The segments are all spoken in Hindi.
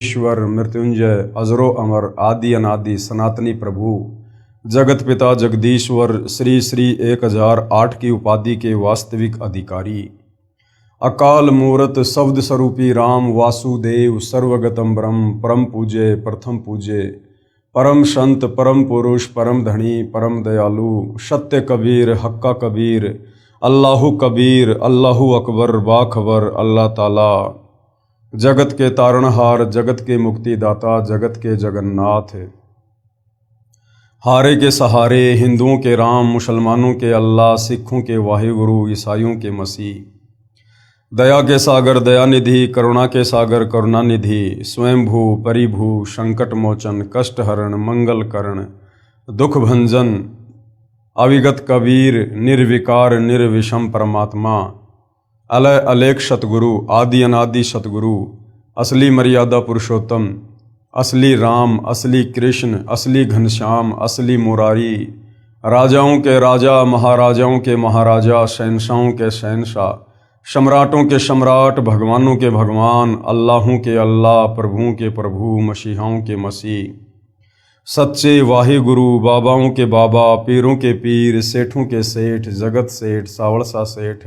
ईश्वर मृत्युंजय अजरो अमर आदि अनादि सनातनी प्रभु जगत पिता जगदीश्वर श्री श्री 1008 की उपाधि के वास्तविक अधिकारी अकाल मूरत शब्द स्वरूपी राम वासुदेव सर्वगतम ब्रह्म परम पूज्य प्रथम पूज्य परम संत परम पुरुष परम धनी परम दयालु सत्य कबीर हक्का कबीर अल्लाहु कबीर अल्लाहु अकबर बाखबर अल्लाह ताला जगत के तारणहार जगत के मुक्तिदाता जगत के जगन्नाथ हारे के सहारे हिंदुओं के राम मुसलमानों के अल्लाह सिखों के वाहिगुरु ईसाइयों के मसीह दया के सागर दयानिधि करुणा के सागर करुणानिधि स्वयंभू परिभू संकट मोचन कष्ट हरण मंगल करण दुख भंजन अविगत कबीर निर्विकार निर्विषम परमात्मा अलय अलेख सतगुरु आदि अनादि सतगुरु असली मर्यादा पुरुषोत्तम असली राम असली कृष्ण असली घनश्याम असली मुरारी राजाओं के राजा महाराजाओं के महाराजा शहंशाहों के शहंशाह सम्राटों के सम्राट भगवानों के भगवान अल्लाहों के अल्लाह प्रभुओं के प्रभु मसीहाओं के मसीह सच्चे वाहिगुरु बाबाओं के बाबा पीरों के पीर सेठों के सेठ जगत सेठ सावड़सा सेठ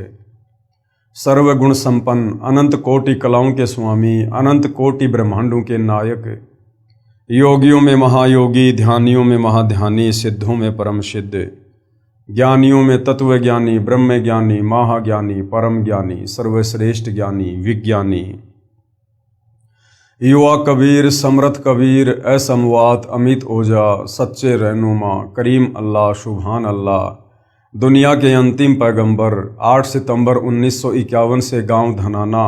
सर्वगुण संपन्न अनंत कोटि कलाओं के स्वामी अनंत कोटि ब्रह्मांडों के नायक योगियों में महायोगी ध्यानियों में महाध्यानी सिद्धों में परम सिद्ध ज्ञानियों में तत्व ज्ञानी ब्रह्म ज्ञानी महाज्ञानी परम ज्ञानी सर्वश्रेष्ठ ज्ञानी विज्ञानी युवा कबीर समर्थ कबीर असमवात अमित ओझा सच्चे रहनुमा करीम अल्लाह सुभान अल्लाह दुनिया के अंतिम पैगंबर 8 सितंबर 1951 से गांव धनाना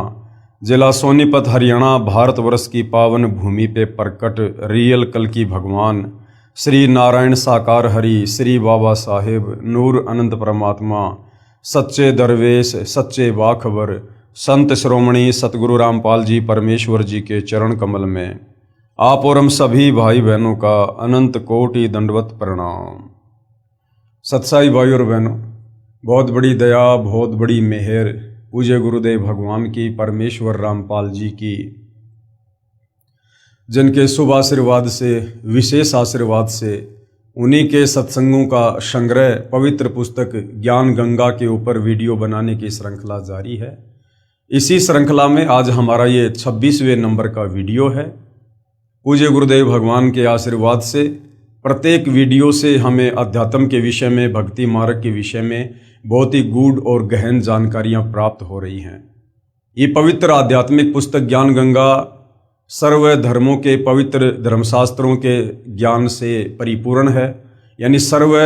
जिला सोनीपत हरियाणा भारतवर्ष की पावन भूमि पे प्रकट रियल कल की भगवान श्री नारायण साकार हरि श्री बाबा साहेब नूर अनंत परमात्मा सच्चे दरवेश सच्चे बाखबर संत श्रोमणी सतगुरु रामपाल जी परमेश्वर जी के चरण कमल में आप और हम सभी भाई बहनों का अनंत कोटि दंडवत प्रणाम। सत्साई भाई और बहनों, बहुत बड़ी दया बहुत बड़ी मेहर पूज्य गुरुदेव भगवान की परमेश्वर रामपाल जी की, जिनके शुभ आशीर्वाद से विशेष आशीर्वाद से उन्हीं के सत्संगों का संग्रह पवित्र पुस्तक ज्ञान गंगा के ऊपर वीडियो बनाने की श्रृंखला जारी है। इसी श्रृंखला में आज हमारा ये 26वें नंबर का वीडियो है। पूज्य गुरुदेव भगवान के आशीर्वाद से प्रत्येक वीडियो से हमें अध्यात्म के विषय में भक्ति मार्ग के विषय में बहुत ही गूढ़ और गहन जानकारियां प्राप्त हो रही हैं। ये पवित्र आध्यात्मिक पुस्तक ज्ञान गंगा सर्व धर्मों के पवित्र धर्मशास्त्रों के ज्ञान से परिपूर्ण है, यानी सर्व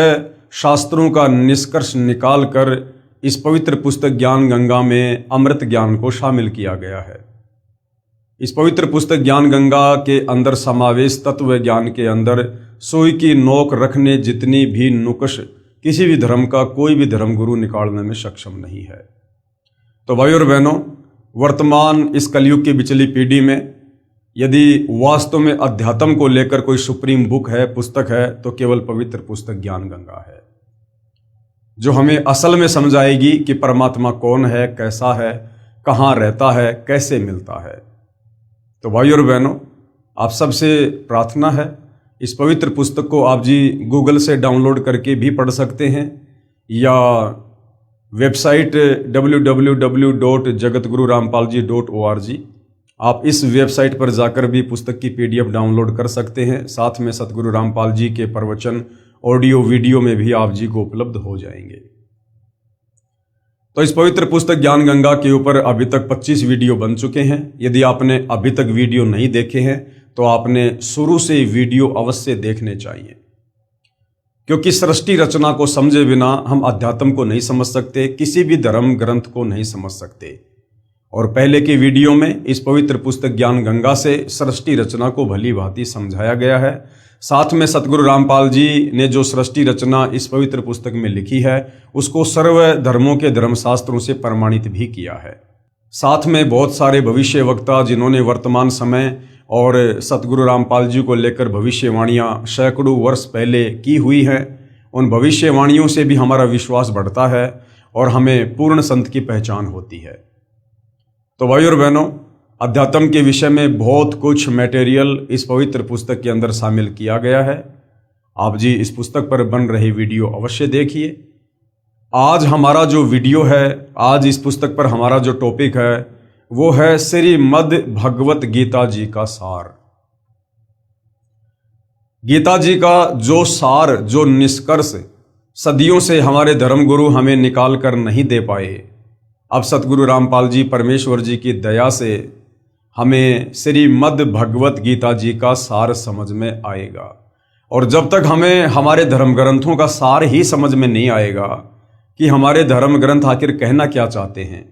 शास्त्रों का निष्कर्ष निकाल कर इस पवित्र पुस्तक ज्ञान गंगा में अमृत ज्ञान को शामिल किया गया है। इस पवित्र पुस्तक ज्ञान गंगा के अंदर समावेश तत्व ज्ञान के अंदर सोई की नोक रखने जितनी भी नुकश किसी भी धर्म का कोई भी धर्मगुरु निकालने में सक्षम नहीं है। तो भाई और बहनों, वर्तमान इस कलयुग की बिचली पीढ़ी में यदि वास्तव में अध्यात्म को लेकर कोई सुप्रीम बुक है, पुस्तक है, तो केवल पवित्र पुस्तक ज्ञान गंगा है, जो हमें असल में समझाएगी कि परमात्मा कौन है, कैसा है, कहाँ रहता है, कैसे मिलता है। तो भाई और बहनों, आप सबसे प्रार्थना है, इस पवित्र पुस्तक को आप जी गूगल से डाउनलोड करके भी पढ़ सकते हैं या वेबसाइट www.jagatgururampalji.org आप इस वेबसाइट पर जाकर भी पुस्तक की PDF डाउनलोड कर सकते हैं। साथ में सतगुरु रामपाल जी के प्रवचन ऑडियो वीडियो में भी आप जी को उपलब्ध हो जाएंगे। तो इस पवित्र पुस्तक ज्ञान गंगा के ऊपर अभी तक 25 वीडियो बन चुके हैं। यदि आपने अभी तक वीडियो नहीं देखे हैं तो आपने शुरू से वीडियो अवश्य देखने चाहिए, क्योंकि सृष्टि रचना को समझे बिना हम अध्यात्म को नहीं समझ सकते, किसी भी धर्म ग्रंथ को नहीं समझ सकते। और पहले के वीडियो में इस पवित्र पुस्तक ज्ञान गंगा से सृष्टि रचना को भली भांति समझाया गया है। साथ में सतगुरु रामपाल जी ने जो सृष्टि रचना इस पवित्र पुस्तक में लिखी है उसको सर्व धर्मों के धर्मशास्त्रों से प्रमाणित भी किया है। साथ में बहुत सारे भविष्य वक्ता जिन्होंने वर्तमान समय और सतगुरु रामपाल जी को लेकर भविष्यवाणियाँ सैकड़ों वर्ष पहले की हुई हैं, उन भविष्यवाणियों से भी हमारा विश्वास बढ़ता है और हमें पूर्ण संत की पहचान होती है। तो भाई और बहनों, अध्यात्म के विषय में बहुत कुछ मटेरियल इस पवित्र पुस्तक के अंदर शामिल किया गया है। आप जी इस पुस्तक पर बन रही वीडियो अवश्य देखिए। आज हमारा जो वीडियो है, आज इस पुस्तक पर हमारा जो टॉपिक है वो है श्रीमद् भगवत गीता जी का सार। गीता जी का जो सार, जो निष्कर्ष सदियों से हमारे धर्मगुरु हमें निकाल कर नहीं दे पाए, अब सतगुरु रामपाल जी परमेश्वर जी की दया से हमें श्रीमद् भगवत गीता जी का सार समझ में आएगा। और जब तक हमें हमारे धर्म ग्रंथों का सार ही समझ में नहीं आएगा कि हमारे धर्म ग्रंथ आखिर कहना क्या चाहते हैं,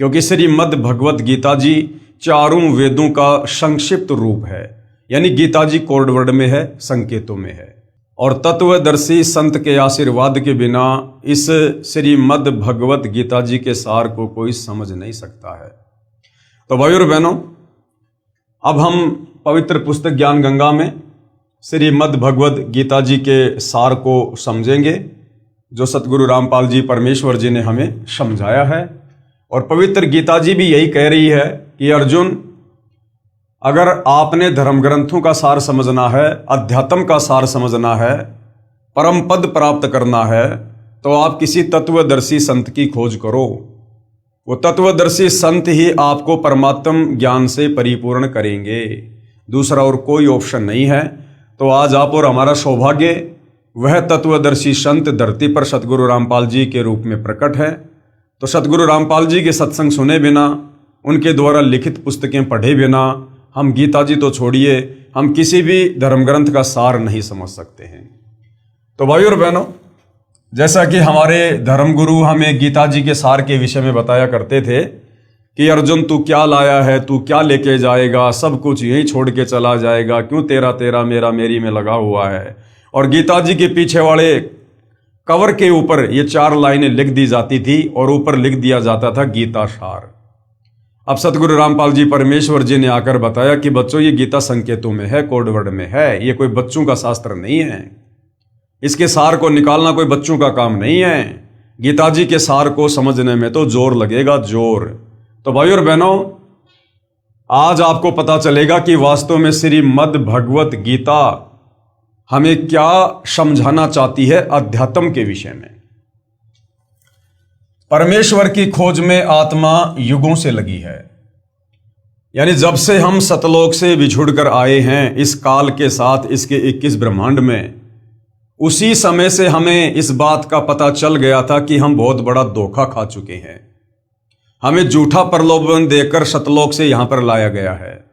क्योंकि श्रीमद् भगवत गीता जी चारों वेदों का संक्षिप्त रूप है, यानी गीता जी कोड वर्ड में है, संकेतों में है। और तत्वदर्शी संत के आशीर्वाद के बिना इस श्रीमद् भगवत गीता जी के सार को कोई समझ नहीं सकता है। तो भाइयों और बहनों, अब हम पवित्र पुस्तक ज्ञान गंगा में श्रीमद् भगवत गीता जी के सार को समझेंगे, जो सतगुरु रामपाल जी परमेश्वर जी ने हमें समझाया है। और पवित्र गीता जी भी यही कह रही है कि अर्जुन, अगर आपने धर्म ग्रंथों का सार समझना है, अध्यात्म का सार समझना है, परम पद प्राप्त करना है, तो आप किसी तत्वदर्शी संत की खोज करो। वो तत्वदर्शी संत ही आपको परमात्म ज्ञान से परिपूर्ण करेंगे, दूसरा और कोई ऑप्शन नहीं है। तो आज आप और हमारा सौभाग्य, वह तत्वदर्शी संत धरती पर सतगुरु रामपाल जी के रूप में प्रकट है। तो सतगुरु रामपाल जी के सत्संग सुने बिना, उनके द्वारा लिखित पुस्तकें पढ़े बिना हम गीता जी तो छोड़िए, हम किसी भी धर्म ग्रंथ का सार नहीं समझ सकते हैं। तो भाइयों और बहनों, जैसा कि हमारे धर्मगुरु हमें गीता जी के सार के विषय में बताया करते थे कि अर्जुन तू क्या लाया है, तू क्या लेके जाएगा, सब कुछ यहीं छोड़ के चला जाएगा, क्यों तेरा तेरा मेरा मेरी में लगा हुआ है। और गीता जी के पीछे वाले कवर के ऊपर ये 4 लाइनें लिख दी जाती थी और ऊपर लिख दिया जाता था गीता सार। अब सतगुरु रामपाल जी परमेश्वर जी ने आकर बताया कि बच्चों, ये गीता संकेतों में है, कोड वर्ड में है, ये कोई बच्चों का शास्त्र नहीं है, इसके सार को निकालना कोई बच्चों का काम नहीं है। गीता जी के सार को समझने में तो जोर लगेगा, जोर। तो भाइयों और बहनों, आज आपको पता चलेगा कि वास्तव में श्रीमद् भगवत गीता हमें क्या समझाना चाहती है अध्यात्म के विषय में। परमेश्वर की खोज में आत्मा युगों से लगी है, यानी जब से हम सतलोक से बिछुड़ कर आए हैं इस काल के साथ, इसके 21 ब्रह्मांड में, उसी समय से हमें इस बात का पता चल गया था कि हम बहुत बड़ा धोखा खा चुके हैं। हमें झूठा प्रलोभन देकर सतलोक से यहां पर लाया गया है।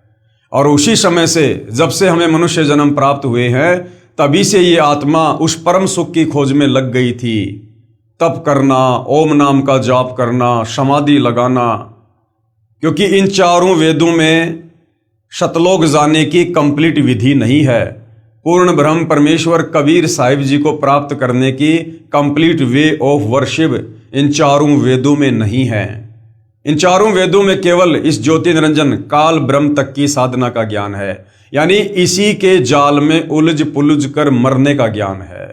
और उसी समय से, जब से हमें मनुष्य जन्म प्राप्त हुए हैं, तभी से ये आत्मा उस परम सुख की खोज में लग गई थी। तप करना, ओम नाम का जाप करना, समाधि लगाना, क्योंकि इन चारों वेदों में सतलोक जाने की कंप्लीट विधि नहीं है। पूर्ण ब्रह्म परमेश्वर कबीर साहिब जी को प्राप्त करने की complete way of worship in चारों वेदों में नहीं है। इन चारों वेदों में केवल इस ज्योति निरंजन काल ब्रह्म तक की साधना का ज्ञान है, यानी इसी के जाल में उलझ पुलझ कर मरने का ज्ञान है।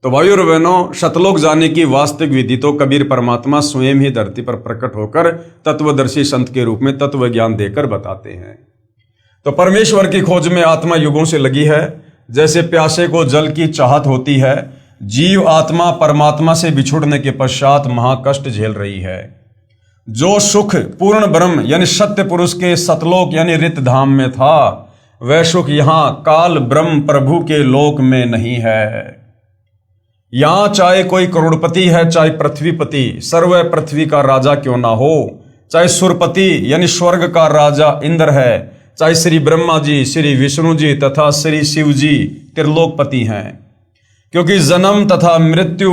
तो भाइयों और बहनों, सतलोक जाने की वास्तविक विधि तो कबीर परमात्मा स्वयं ही धरती पर प्रकट होकर तत्वदर्शी संत के रूप में तत्व ज्ञान देकर बताते हैं। तो परमेश्वर की खोज में आत्मा युगों से लगी है। जैसे प्यासे को जल की चाहत होती है, जीव आत्मा परमात्मा से बिछुड़ने के पश्चात महाकष्ट झेल रही है। जो सुख पूर्ण ब्रह्म यानी सत्य पुरुष के सतलोक यानी रित धाम में था, वह सुख यहां काल ब्रह्म प्रभु के लोक में नहीं है। यहां चाहे कोई करोड़पति है, चाहे पृथ्वीपति, सर्व पृथ्वी का राजा क्यों ना हो, चाहे सुरपति यानी स्वर्ग का राजा इंद्र है, चाहे श्री ब्रह्मा जी, श्री विष्णु जी तथा श्री शिव जी त्रिलोकपति हैं, क्योंकि जन्म तथा मृत्यु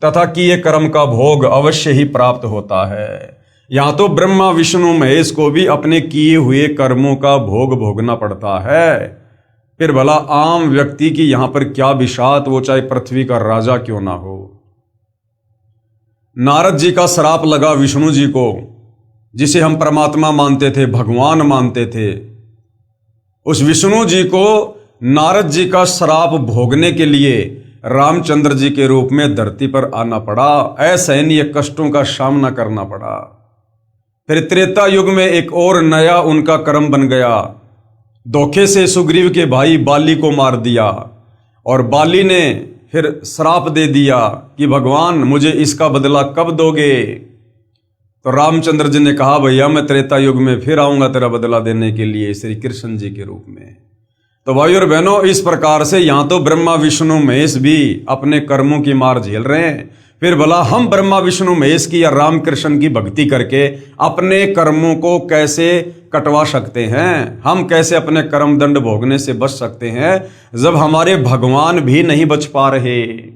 तथा किए कर्म का भोग अवश्य ही प्राप्त होता है। यहां तो ब्रह्मा विष्णु महेश को भी अपने किए हुए कर्मों का भोग भोगना पड़ता है। फिर भला आम व्यक्ति की यहां पर क्या बिशात, वो चाहे पृथ्वी का राजा क्यों ना हो। नारद जी का श्राप लगा विष्णु जी को, जिसे हम परमात्मा मानते थे, भगवान मानते थे। उस विष्णु जी को नारद जी का श्राप भोगने के लिए रामचंद्र जी के रूप में धरती पर आना पड़ा, असहनीय कष्टों का सामना करना पड़ा। फिर त्रेता युग में एक और नया उनका कर्म बन गया। धोखे से सुग्रीव के भाई बाली को मार दिया और बाली ने फिर श्राप दे दिया कि भगवान मुझे इसका बदला कब दोगे। तो रामचंद्र जी ने कहा भैया मैं त्रेता युग में फिर आऊंगा तेरा बदला देने के लिए श्री कृष्ण जी के रूप में। तो भाई और बहनों, इस प्रकार से यहाँ तो ब्रह्मा विष्णु महेश भी अपने कर्मों की मार झेल रहे हैं, फिर भला हम ब्रह्मा विष्णु महेश की या राम कृष्ण की भक्ति करके अपने कर्मों को कैसे कटवा सकते हैं, हम कैसे अपने कर्म दंड भोगने से बच सकते हैं जब हमारे भगवान भी नहीं बच पा रहे।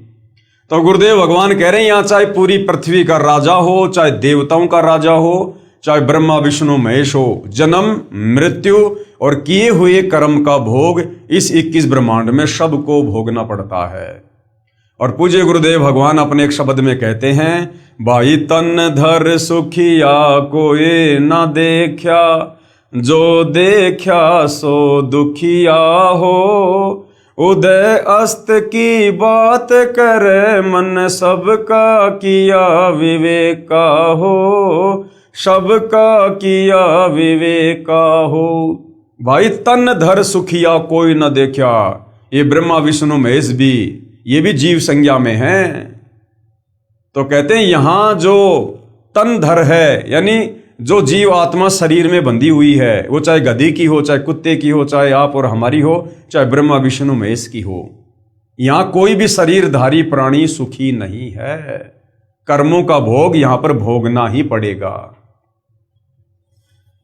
तो गुरुदेव भगवान कह रहे हैं यहाँ चाहे पूरी पृथ्वी का राजा हो, चाहे देवताओं का राजा हो, चाहे ब्रह्मा विष्णु महेश हो, जन्म मृत्यु और किए हुए कर्म का भोग इस 21 ब्रह्मांड में सबको भोगना पड़ता है। और पूज्य गुरुदेव भगवान अपने एक शब्द में कहते हैं, भाई तन धर सुखिया कोई ना देखा, जो देखा सो दुखिया हो, उदय अस्त की बात करे मन सबका किया विवेका हो, सबका किया विवेका हो। भाई तन धर सुखिया कोई न देखा, ये ब्रह्मा विष्णु महेश भी ये भी जीव संज्ञा में हैं। तो कहते हैं यहां जो तन धर है यानी जो जीव आत्मा शरीर में बंधी हुई है, वो चाहे गधी की हो, चाहे कुत्ते की हो, चाहे आप और हमारी हो, चाहे ब्रह्मा विष्णु महेश की हो, यहां कोई भी शरीरधारी प्राणी सुखी नहीं है। कर्मों का भोग यहां पर भोगना ही पड़ेगा।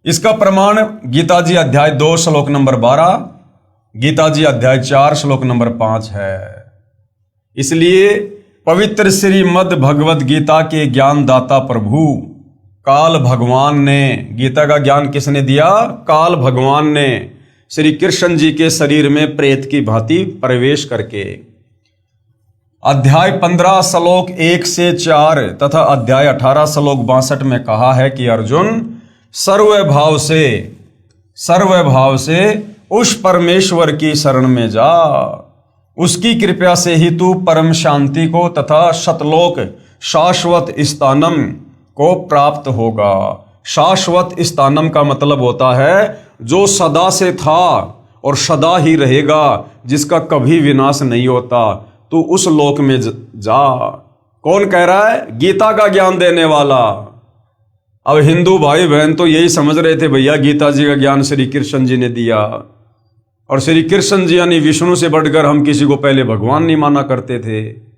इसका प्रमाण गीता जी अध्याय 2 श्लोक नंबर 12, गीता जी अध्याय 4 श्लोक नंबर 5 है। इसलिए पवित्र श्रीमद् भगवद गीता के ज्ञानदाता प्रभु काल भगवान ने, गीता का ज्ञान किसने दिया? काल भगवान ने श्री कृष्ण जी के शरीर में प्रेत की भांति प्रवेश करके अध्याय 15 श्लोक 1 से 4 तथा अध्याय 18 श्लोक 62 में कहा है कि अर्जुन सर्वभाव से उस परमेश्वर की शरण में जा, उसकी कृपा से ही तू परम शांति को तथा शतलोक शाश्वत स्थानम को प्राप्त होगा। शाश्वत स्थानम का मतलब होता है जो सदा से था और सदा ही रहेगा, जिसका कभी विनाश नहीं होता, तू उस लोक में जा। कौन कह रहा है? गीता का ज्ञान देने वाला। अब हिंदू भाई बहन तो यही समझ रहे थे भैया गीता जी का ज्ञान श्री कृष्ण जी ने दिया, और श्री कृष्ण जी यानी विष्णु से बढ़कर हम किसी को पहले भगवान नहीं माना करते थे।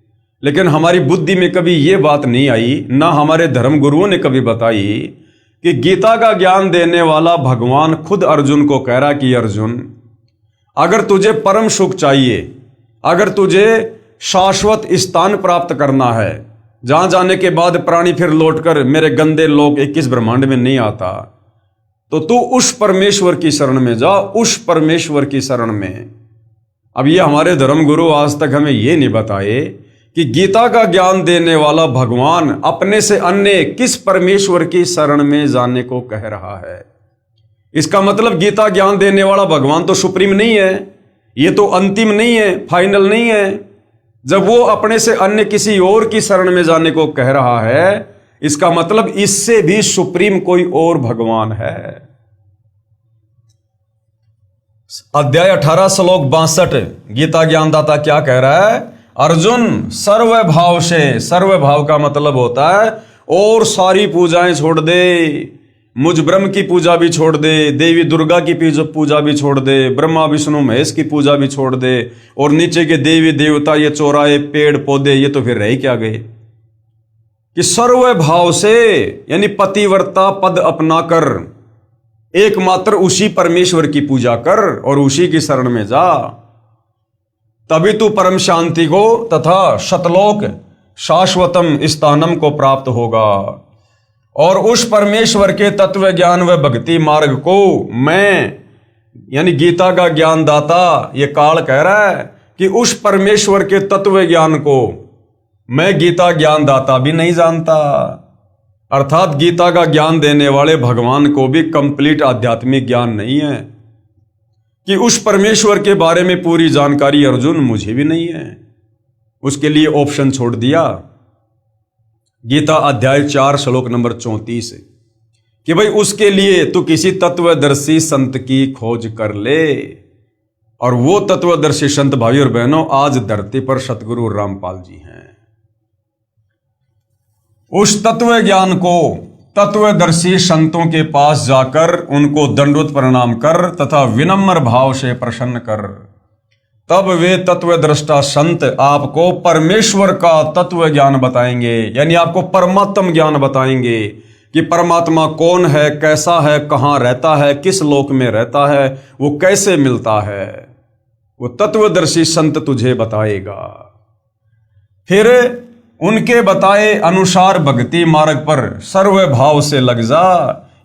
लेकिन हमारी बुद्धि में कभी ये बात नहीं आई, ना हमारे धर्म गुरुओं ने कभी बताई कि गीता का ज्ञान देने वाला भगवान खुद अर्जुन को कह रहा कि अर्जुन अगर तुझे परम सुख चाहिए, अगर तुझे शाश्वत स्थान प्राप्त करना है जहां जाने के बाद प्राणी फिर लौटकर मेरे गंदे लोक 21 ब्रह्मांड में नहीं आता, तो तू उस परमेश्वर की शरण में जा, उस परमेश्वर की शरण में। अब ये हमारे धर्म गुरु आज तक हमें ये नहीं बताए कि गीता का ज्ञान देने वाला भगवान अपने से अन्य किस परमेश्वर की शरण में जाने को कह रहा है। इसका मतलब गीता ज्ञान देने वाला भगवान तो सुप्रीम नहीं है, ये तो अंतिम नहीं है, फाइनल नहीं है। जब वो अपने से अन्य किसी और की शरण में जाने को कह रहा है, इसका मतलब इससे भी सुप्रीम कोई और भगवान है। अध्याय 18 श्लोक 62 गीता ज्ञानदाता क्या कह रहा है? अर्जुन सर्वभाव से, सर्वभाव का मतलब होता है और सारी पूजाएं छोड़ दे, मुझ ब्रह्म की पूजा भी छोड़ दे, देवी दुर्गा की पूजा भी छोड़ दे, ब्रह्मा विष्णु महेश की पूजा भी छोड़ दे, और नीचे के देवी देवता, ये चौराहे पेड़ पौधे, ये तो फिर रह क्या गए। कि सर्वभाव से यानी पतिव्रता पद अपनाकर एकमात्र उसी परमेश्वर की पूजा कर और उसी की शरण में जा, तभी तू परम शांति को तथा शतलोक शाश्वतम स्थानम को प्राप्त होगा। और उस परमेश्वर के तत्व ज्ञान व भक्ति मार्ग को मैं यानी गीता का ज्ञानदाता ये काल कह रहा है कि उस परमेश्वर के तत्व ज्ञान को मैं गीता ज्ञानदाता भी नहीं जानता। अर्थात गीता का ज्ञान देने वाले भगवान को भी कंप्लीट आध्यात्मिक ज्ञान नहीं है, कि उस परमेश्वर के बारे में पूरी जानकारी अर्जुन मुझे भी नहीं है। उसके लिए ऑप्शन छोड़ दिया गीता अध्याय 4 श्लोक नंबर 34 कि कि भाई उसके लिए तू किसी तत्वदर्शी संत की खोज कर ले। और वो तत्वदर्शी संत भाई और बहनों आज धरती पर सतगुरु रामपाल जी हैं। उस तत्व ज्ञान को तत्वदर्शी संतों के पास जाकर उनको दंडवत प्रणाम कर तथा विनम्र भाव से प्रसन्न कर, तब वे तत्वदृष्टा संत आपको परमेश्वर का तत्व ज्ञान बताएंगे, यानी आपको परमात्म ज्ञान बताएंगे कि परमात्मा कौन है, कैसा है, कहाँ रहता है, किस लोक में रहता है, वो कैसे मिलता है। वो तत्वदर्शी संत तुझे बताएगा। फिर उनके बताए अनुसार भक्ति मार्ग पर सर्व भाव से लग जा,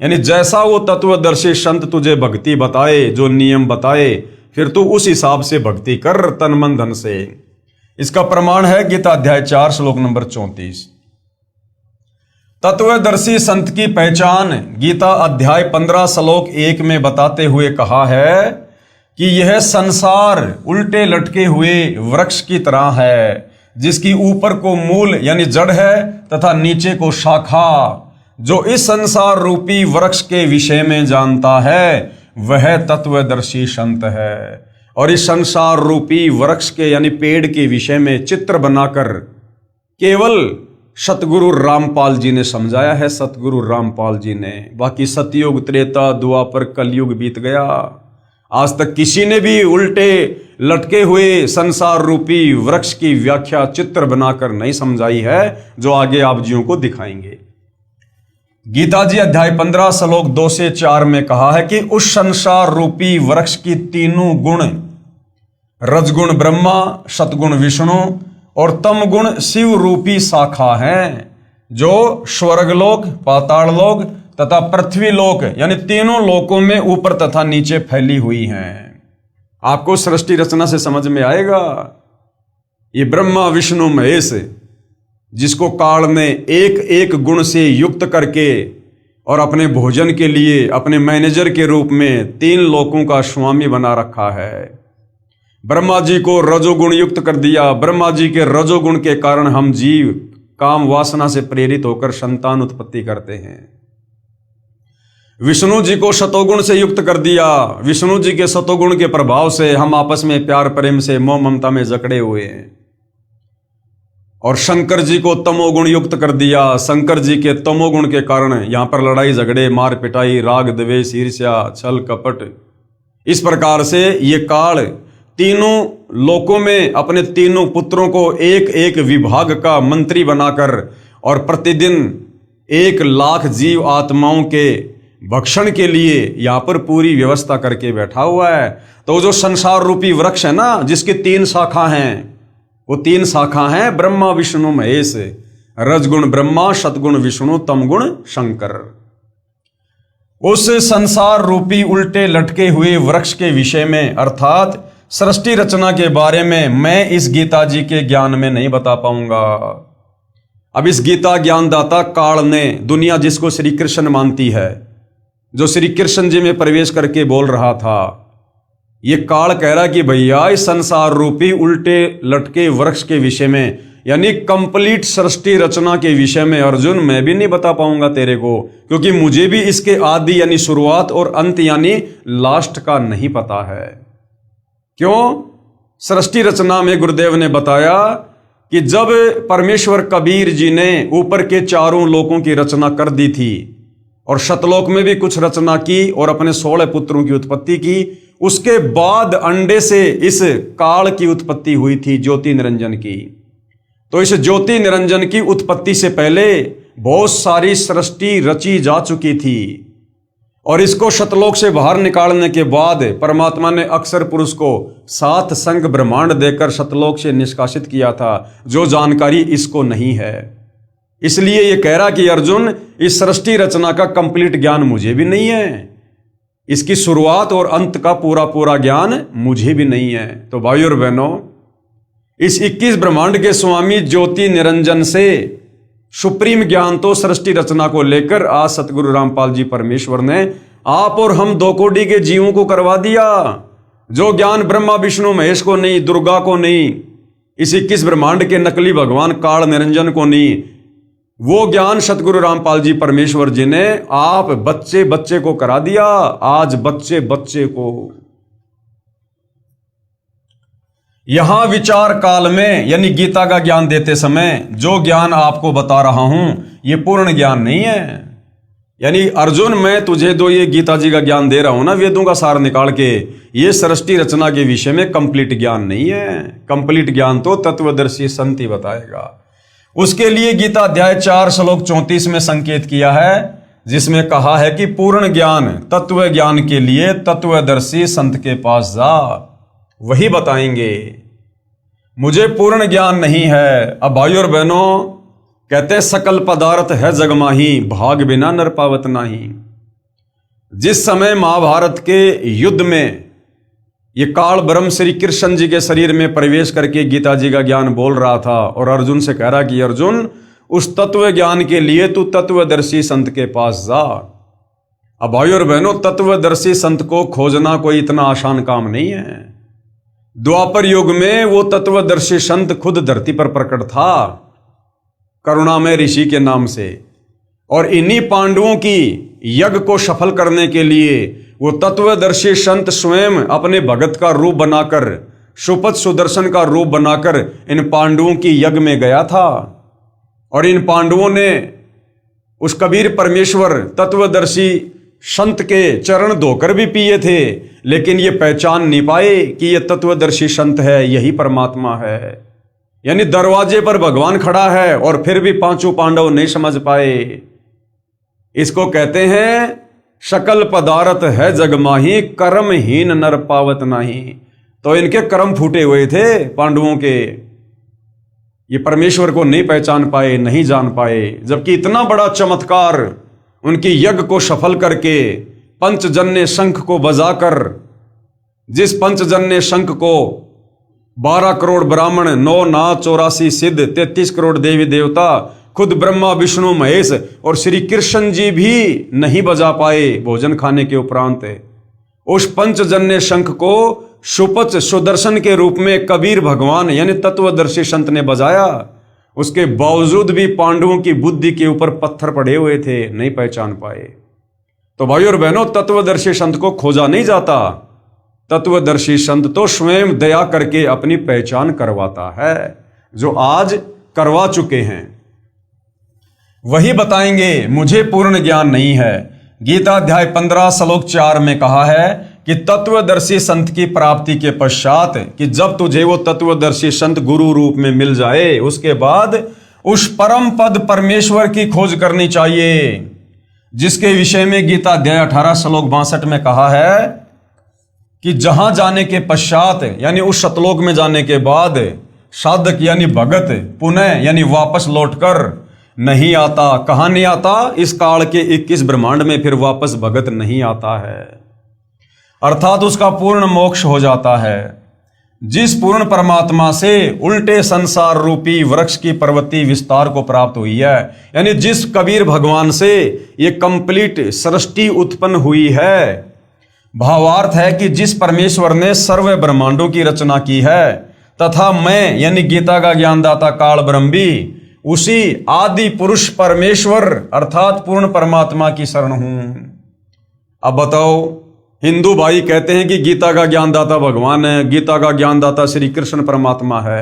यानी जैसा वो तत्वदर्शी संत तुझे भक्ति बताए, जो नियम बताए, फिर तू उस हिसाब से भक्ति कर तन मन धन से। इसका प्रमाण है गीता अध्याय 4 श्लोक नंबर 34। तत्वदर्शी संत की पहचान गीता अध्याय 15 श्लोक 1 में बताते हुए कहा है कि यह संसार उल्टे लटके हुए वृक्ष की तरह है, जिसकी ऊपर को मूल यानी जड़ है तथा नीचे को शाखा। जो इस संसार रूपी वृक्ष के विषय में जानता है वह तत्वदर्शी संत है। और इस संसार रूपी वृक्ष के यानी पेड़ के विषय में चित्र बनाकर केवल सतगुरु रामपाल जी ने समझाया है। सतगुरु रामपाल जी ने, बाकी सतयुग त्रेता द्वापर कलयुग बीत गया, आज तक किसी ने भी उल्टे लटके हुए संसार रूपी वृक्ष की व्याख्या चित्र बनाकर नहीं समझाई है, जो आगे आप जियों को दिखाएंगे। गीता जी अध्याय 15 श्लोक 2 से 4 में कहा है कि उस संसार रूपी वृक्ष की तीनों गुण, रजगुण ब्रह्मा, सतगुण विष्णु और तम गुण शिव रूपी शाखा हैं, जो स्वर्गलोक, पाताललोक तथा पृथ्वी लोक यानी तीनों लोकों में ऊपर तथा नीचे फैली हुई हैं। आपको सृष्टि रचना से समझ में आएगा। ये ब्रह्मा विष्णु महेश, जिसको काल ने एक एक गुण से युक्त करके और अपने भोजन के लिए अपने मैनेजर के रूप में 3 लोकों का स्वामी बना रखा है। ब्रह्मा जी को रजोगुण युक्त कर दिया। ब्रह्मा जी के रजोगुण के कारण हम जीव काम वासना से प्रेरित होकर संतान उत्पत्ति करते हैं। विष्णु जी को सतोगुण से युक्त कर दिया। विष्णु जी के सतोगुण के प्रभाव से हम आपस में प्यार प्रेम से मोह ममता में जकड़े हुए हैं। और शंकर जी को तमोगुण युक्त कर दिया। शंकर जी के तमोगुण के कारण यहां पर लड़ाई झगड़े, मार पिटाई, राग द्वेष, ईर्ष्या, छल कपट, इस प्रकार से ये काल तीनों लोकों में अपने तीनों पुत्रों को एक एक विभाग का मंत्री बनाकर और प्रतिदिन 1 लाख जीव आत्माओं के भक्षण के लिए यहां पर पूरी व्यवस्था करके बैठा हुआ है। तो जो संसार रूपी वृक्ष है ना, जिसकी 3 शाखा हैं, वो 3 शाखा हैं ब्रह्मा विष्णु महेश, रजगुण ब्रह्मा, सतगुण विष्णु, तमगुण शंकर। उस संसार रूपी उल्टे लटके हुए वृक्ष के विषय में अर्थात सृष्टि रचना के बारे में मैं इस गीता जी के ज्ञान में नहीं बता पाऊंगा। अब इस गीता ज्ञानदाता काल ने, दुनिया जिसको श्री कृष्ण मानती है, जो श्री कृष्ण जी में प्रवेश करके बोल रहा था, ये काल कह रहा कि भैया इस संसार रूपी उल्टे लटके वृक्ष के विषय में यानी कंप्लीट सृष्टि रचना के विषय में अर्जुन मैं भी नहीं बता पाऊंगा तेरे को, क्योंकि मुझे भी इसके आदि यानी शुरुआत और अंत यानी लास्ट का नहीं पता है। क्यों? सृष्टि रचना में गुरुदेव ने बताया कि जब परमेश्वर कबीर जी ने ऊपर के 4 लोकों की रचना कर दी थी और शतलोक में भी कुछ रचना की और अपने 16 पुत्रों की उत्पत्ति की, उसके बाद अंडे से इस काल की उत्पत्ति हुई थी, ज्योति निरंजन की। तो इस ज्योति निरंजन की उत्पत्ति से पहले बहुत सारी सृष्टि रची जा चुकी थी और इसको शतलोक से बाहर निकालने के बाद परमात्मा ने अक्षर पुरुष को 7 संग ब्रह्मांड देकर शतलोक से निष्कासित किया था, जो जानकारी इसको नहीं है। इसलिए ये कह रहा कि अर्जुन इस सृष्टि रचना का कंप्लीट ज्ञान मुझे भी नहीं है, इसकी शुरुआत और अंत का पूरा पूरा ज्ञान मुझे भी नहीं है। तो भाई और बहनों, इस 21 ब्रह्मांड के स्वामी ज्योति निरंजन से सुप्रीम ज्ञान तो सृष्टि रचना को लेकर आज सतगुरु रामपाल जी परमेश्वर ने आप और हम 2 कोटि के जीवों को करवा दिया। जो ज्ञान ब्रह्मा विष्णु महेश को नहीं, दुर्गा को नहीं, इस 21 ब्रह्मांड के नकली भगवान काल निरंजन को नहीं, वो ज्ञान सतगुरु रामपाल जी परमेश्वर जी ने आप बच्चे बच्चे को करा दिया। आज बच्चे बच्चे को यहां विचार काल में यानी गीता का ज्ञान देते समय जो ज्ञान आपको बता रहा हूं ये पूर्ण ज्ञान नहीं है। यानी अर्जुन, मैं तुझे जो ये गीता जी का ज्ञान दे रहा हूं ना, वेदों का सार निकाल के, ये सृष्टि रचना के विषय में कंप्लीट ज्ञान नहीं है। कंप्लीट ज्ञान तो तत्वदर्शी संत ही बताएगा। उसके लिए गीता अध्याय 4 श्लोक 34 में संकेत किया है, जिसमें कहा है कि पूर्ण ज्ञान तत्व ज्ञान के लिए तत्वदर्शी संत के पास जा, वही बताएंगे। मुझे पूर्ण ज्ञान नहीं है। अब भाइयों और बहनों, कहते सकल पदार्थ है जग माही, भाग बिना नर पावत नाही। जिस समय महाभारत के युद्ध में ये काल ब्रह्म श्री कृष्ण जी के शरीर में प्रवेश करके गीता जी का ज्ञान बोल रहा था और अर्जुन से कह रहा कि अर्जुन, उस तत्व ज्ञान के लिए तू तत्वदर्शी संत के पास जा। अब भाइयों और बहनों, तत्वदर्शी संत को खोजना कोई इतना आसान काम नहीं है। द्वापर युग में वो तत्वदर्शी संत खुद धरती पर प्रकट था, करुणामय ऋषि के नाम से, और इन्हीं पांडवों की यज्ञ को सफल करने के लिए वो तत्वदर्शी संत स्वयं अपने भगत का रूप बनाकर, सुपथ सुदर्शन का रूप बनाकर इन पांडवों की यज्ञ में गया था। और इन पांडवों ने उस कबीर परमेश्वर तत्वदर्शी संत के चरण धोकर भी पिए थे, लेकिन ये पहचान नहीं पाए कि ये तत्वदर्शी संत है, यही परमात्मा है। यानी दरवाजे पर भगवान खड़ा है और फिर भी पांचों पांडव नहीं समझ पाए। इसको कहते हैं सकल पदार्थ है जग माही, कर्महीन नर पावत नाही। तो इनके कर्म फूटे हुए थे पांडवों के, ये परमेश्वर को नहीं पहचान पाए, नहीं जान पाए। जबकि इतना बड़ा चमत्कार उनकी यज्ञ को सफल करके पंचजन्य शंख को बजाकर, जिस पंचजन्य शंख को 12 करोड़ ब्राह्मण, 9 नाथ, 84 सिद्ध, 33 करोड़ देवी देवता, खुद ब्रह्मा विष्णु महेश और श्री कृष्ण जी भी नहीं बजा पाए भोजन खाने के उपरांत, उस पंचजन्य शंख को सुपथ सुदर्शन के रूप में कबीर भगवान यानी तत्वदर्शी संत ने बजाया। उसके बावजूद भी पांडवों की बुद्धि के ऊपर पत्थर पड़े हुए थे, नहीं पहचान पाए। तो भाइयों और बहनों, तत्वदर्शी संत को खोजा नहीं जाता। तत्वदर्शी संत तो स्वयं दया करके अपनी पहचान करवाता है, जो आज करवा चुके हैं वही बताएंगे मुझे पूर्ण ज्ञान नहीं है। गीता अध्याय 15 श्लोक 4 में कहा है कि तत्वदर्शी संत की प्राप्ति के पश्चात, कि जब तुझे वो तत्वदर्शी संत गुरु रूप में मिल जाए, उसके बाद उस परम पद परमेश्वर की खोज करनी चाहिए, जिसके विषय में गीता अध्याय 18 श्लोक 62 में कहा है कि जहां जाने के पश्चात यानी उस सतलोक में जाने के बाद साधक यानी भगत पुनः यानी वापस लौटकर नहीं आता। कहां नहीं आता? इस काल के 21 ब्रह्मांड में फिर वापस भगत नहीं आता है, अर्थात उसका पूर्ण मोक्ष हो जाता है। जिस पूर्ण परमात्मा से उल्टे संसार रूपी वृक्ष की पर्वती विस्तार को प्राप्त हुई है, यानी जिस कबीर भगवान से ये कंप्लीट सृष्टि उत्पन्न हुई है, भावार्थ है कि जिस परमेश्वर ने सर्व ब्रह्मांडों की रचना की है, तथा मैं यानी गीता का ज्ञानदाता काल ब्रह्म भी उसी आदि पुरुष परमेश्वर अर्थात पूर्ण परमात्मा की शरण हूं। अब बताओ, हिंदू भाई कहते हैं कि गीता का ज्ञानदाता भगवान है, गीता का ज्ञानदाता श्री कृष्ण परमात्मा है।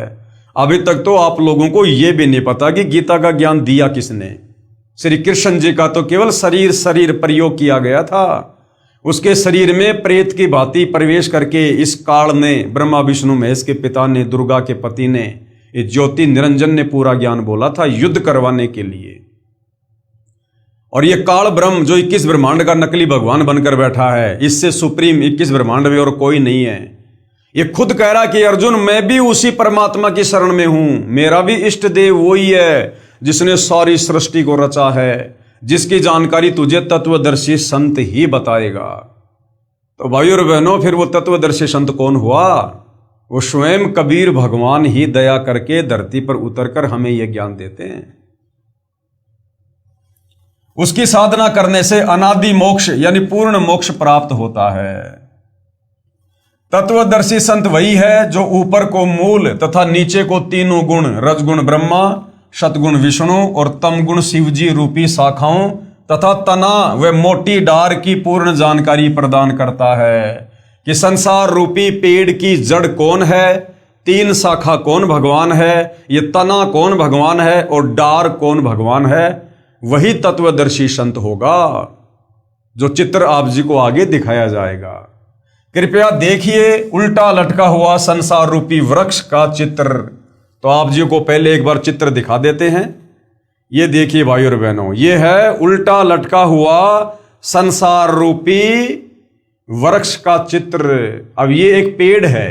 अभी तक तो आप लोगों को यह भी नहीं पता कि गीता का ज्ञान दिया किसने। श्री कृष्ण जी का तो केवल शरीर प्रयोग किया गया था। उसके शरीर में प्रेत की भांति प्रवेश करके इस काल ने, ब्रह्मा विष्णु महेश के पिता ने, दुर्गा के पति ने, ये ज्योति निरंजन ने पूरा ज्ञान बोला था युद्ध करवाने के लिए। और ये काल ब्रह्म जो 21 ब्रह्मांड का नकली भगवान बनकर बैठा है, इससे सुप्रीम 21 ब्रह्मांड में और कोई नहीं है। ये खुद कह रहा कि अर्जुन, मैं भी उसी परमात्मा की शरण में हूं, मेरा भी इष्ट देव वही है जिसने सारी सृष्टि को रचा है, जिसकी जानकारी तुझे तत्वदर्शी संत ही बताएगा। तो भाइयों और बहनों, फिर वो तत्वदर्शी संत कौन हुआ? वो स्वयं कबीर भगवान ही दया करके धरती पर उतरकर हमें यह ज्ञान देते हैं। उसकी साधना करने से अनादि मोक्ष यानी पूर्ण मोक्ष प्राप्त होता है। तत्वदर्शी संत वही है जो ऊपर को मूल तथा नीचे को तीनों गुण, रजगुण ब्रह्मा, सतगुण विष्णु और तमगुण शिवजी रूपी शाखाओं तथा तना व मोटी डार की पूर्ण जानकारी प्रदान करता है कि संसार रूपी पेड़ की जड़ कौन है, 3 शाखा कौन भगवान है, ये तना कौन भगवान है और डार कौन भगवान है। वही तत्वदर्शी संत होगा, जो चित्र आप जी को आगे दिखाया जाएगा। कृपया देखिए उल्टा लटका हुआ संसार रूपी वृक्ष का चित्र। तो आप जी को पहले एक बार चित्र दिखा देते हैं। ये देखिए भाइयों और बहनों, ये है उल्टा लटका हुआ संसार रूपी वृक्ष का चित्र। अब ये एक पेड़ है,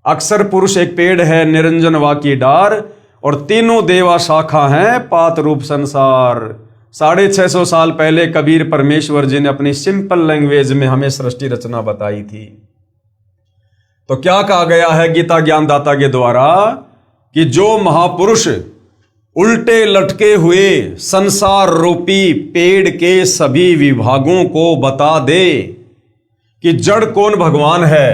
अक्षर पुरुष एक पेड़ है, निरंजन वा की डार और तीनों देवा शाखा हैं पात रूप संसार। 650 साल पहले कबीर परमेश्वर जी ने अपनी सिंपल लैंग्वेज में हमें सृष्टि रचना बताई थी। तो क्या कहा गया है गीता ज्ञानदाता के द्वारा कि जो महापुरुष उल्टे लटके हुए संसार रूपी पेड़ के सभी विभागों को बता दे कि जड़ कौन भगवान है,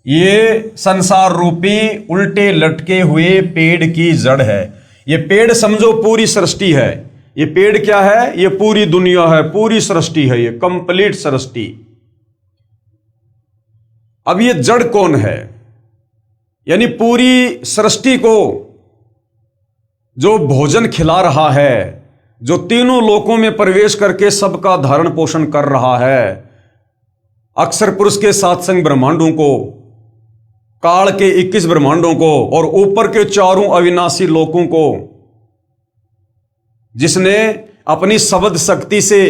ये संसार रूपी उल्टे लटके हुए पेड़ की जड़ है। ये पेड़ समझो पूरी सृष्टि है। ये पेड़ क्या है? ये पूरी दुनिया है, पूरी सृष्टि है, ये कंप्लीट सृष्टि। अब ये जड़ कौन है? यानी पूरी सृष्टि को जो भोजन खिला रहा है, जो तीनों लोकों में प्रवेश करके सबका धारण पोषण कर रहा है, अक्षर पुरुष के 7 संग ब्रह्मांडों को, काल के 21 ब्रह्मांडों को और ऊपर के 4 अविनाशी लोकों को, जिसने अपनी शब्द शक्ति से,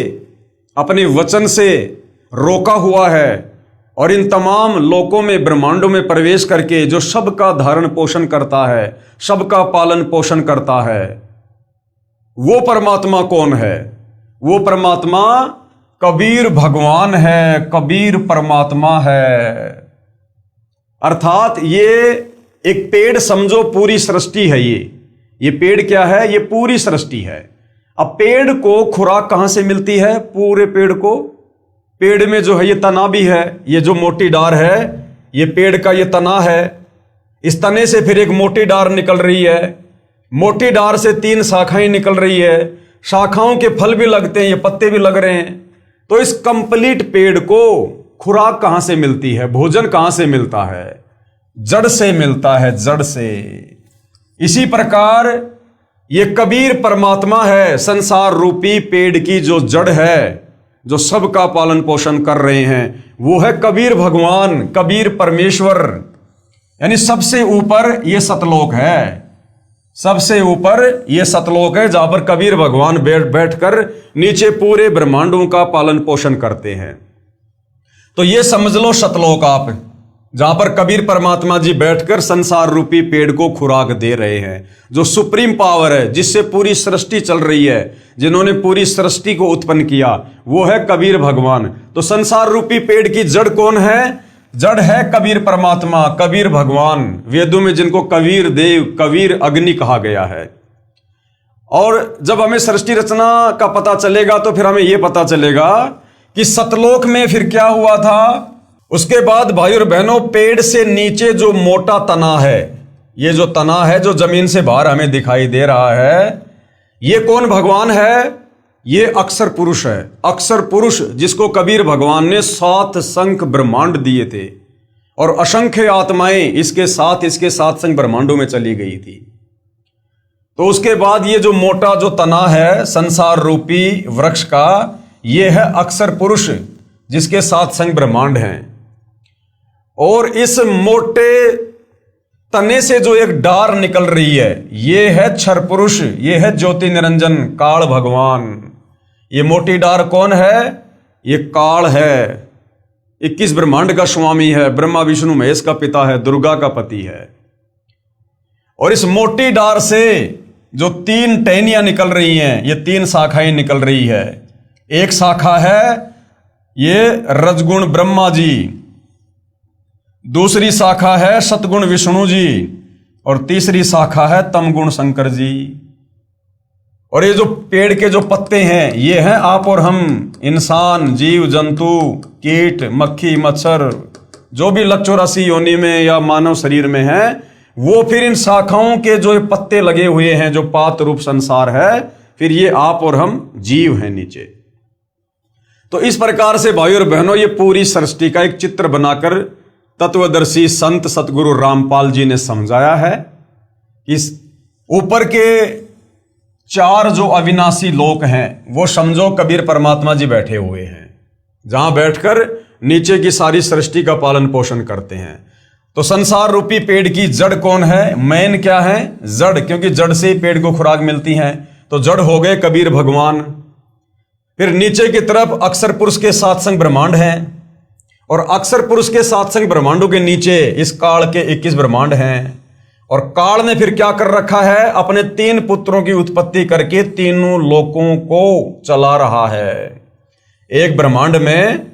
अपने वचन से रोका हुआ है और इन तमाम लोकों में, ब्रह्मांडों में प्रवेश करके जो सबका धारण पोषण करता है, सबका पालन पोषण करता है, वो परमात्मा कौन है? वो परमात्मा कबीर भगवान है, कबीर परमात्मा है। अर्थात ये एक पेड़ समझो पूरी सृष्टि है। ये पेड़ क्या है? ये पूरी सृष्टि है। अब पेड़ को खुराक कहां से मिलती है? पूरे पेड़ को, पेड़ में जो है ये तना भी है, ये जो मोटी डार है ये पेड़ का ये तना है। इस तने से फिर एक मोटी डार निकल रही है, मोटी डार से 3 शाखाएं निकल रही है, शाखाओं के फल भी लगते हैं, ये पत्ते भी लग रहे हैं। तो इस कंप्लीट पेड़ को खुराक कहां से मिलती है? भोजन कहां से मिलता है? जड़ से मिलता है, जड़ से। इसी प्रकार ये कबीर परमात्मा है, संसार रूपी पेड़ की जो जड़ है, जो सबका पालन पोषण कर रहे हैं, वो है कबीर भगवान, कबीर परमेश्वर। यानी सबसे ऊपर ये सतलोक है, सबसे ऊपर ये सतलोक है जहां पर कबीर भगवान बैठकर नीचे पूरे ब्रह्मांडों का पालन पोषण करते हैं। तो ये समझ लो सतलोक आप, जहां पर कबीर परमात्मा जी बैठकर संसार रूपी पेड़ को खुराक दे रहे हैं। जो सुप्रीम पावर है, जिससे पूरी सृष्टि चल रही है, जिन्होंने पूरी सृष्टि को उत्पन्न किया, वो है कबीर भगवान। तो संसार रूपी पेड़ की जड़ कौन है? जड़ है कबीर परमात्मा, कबीर भगवान। वेदों में जिनको कबीर देव, कबीर अग्नि कहा गया है। और जब हमें सृष्टि रचना का पता चलेगा तो फिर हमें यह पता चलेगा कि सतलोक में फिर क्या हुआ था। उसके बाद भाई और बहनों, पेड़ से नीचे जो मोटा तना है, ये जो तना है जो जमीन से बाहर हमें दिखाई दे रहा है, ये कौन भगवान है? ये अक्षर पुरुष है। अक्षर पुरुष जिसको कबीर भगवान ने 7 संख ब्रह्मांड दिए थे और असंख्य आत्माएं इसके साथ 7 संख ब्रह्मांडों में चली गई थी। तो उसके बाद ये जो मोटा जो तना है संसार रूपी वृक्ष का, ये है अक्षर पुरुष जिसके 7 संख ब्रह्मांड हैं। और इस मोटे तने से जो एक डार निकल रही है, ये है क्षर पुरुष, ये है ज्योति निरंजन काल भगवान। ये मोटी डार कौन है? ये काल है, 21 ब्रह्मांड का स्वामी है, ब्रह्मा विष्णु महेश का पिता है, दुर्गा का पति है। और इस मोटी डार से जो 3 टहनियां निकल रही हैं, ये 3 शाखाएं निकल रही है। एक शाखा है ये रजगुण ब्रह्मा जी, दूसरी शाखा है सतगुण विष्णु जी और तीसरी शाखा है तमगुण शंकर जी। और ये जो पेड़ के जो पत्ते हैं, ये हैं आप और हम, इंसान, जीव जंतु, कीट, मक्खी, मच्छर, जो भी 184 योनि में या मानव शरीर में है, वो फिर इन शाखाओं के जो पत्ते लगे हुए हैं, जो पात रूप संसार है, फिर ये आप और हम जीव हैं नीचे। तो इस प्रकार से भाइयों और बहनों, ये पूरी सृष्टि का एक चित्र बनाकर तत्वदर्शी संत सतगुरु रामपाल जी ने समझाया है। इस ऊपर के 4 जो अविनाशी लोक हैं, वो समझो कबीर परमात्मा जी बैठे हुए हैं, जहां बैठकर नीचे की सारी सृष्टि का पालन पोषण करते हैं। तो संसार रूपी पेड़ की जड़ कौन है? मेन क्या है? जड़, क्योंकि जड़ से ही पेड़ को खुराक मिलती है। तो जड़ हो गए कबीर भगवान। फिर नीचे की तरफ अक्षर पुरुष के 7 संग ब्रह्मांड हैं, और अक्षर पुरुष के 7 संग ब्रह्मांडों के नीचे इस काल के 21 ब्रह्मांड हैं। और काल ने फिर क्या कर रखा है? अपने 3 पुत्रों की उत्पत्ति करके तीनों लोकों को चला रहा है। एक ब्रह्मांड में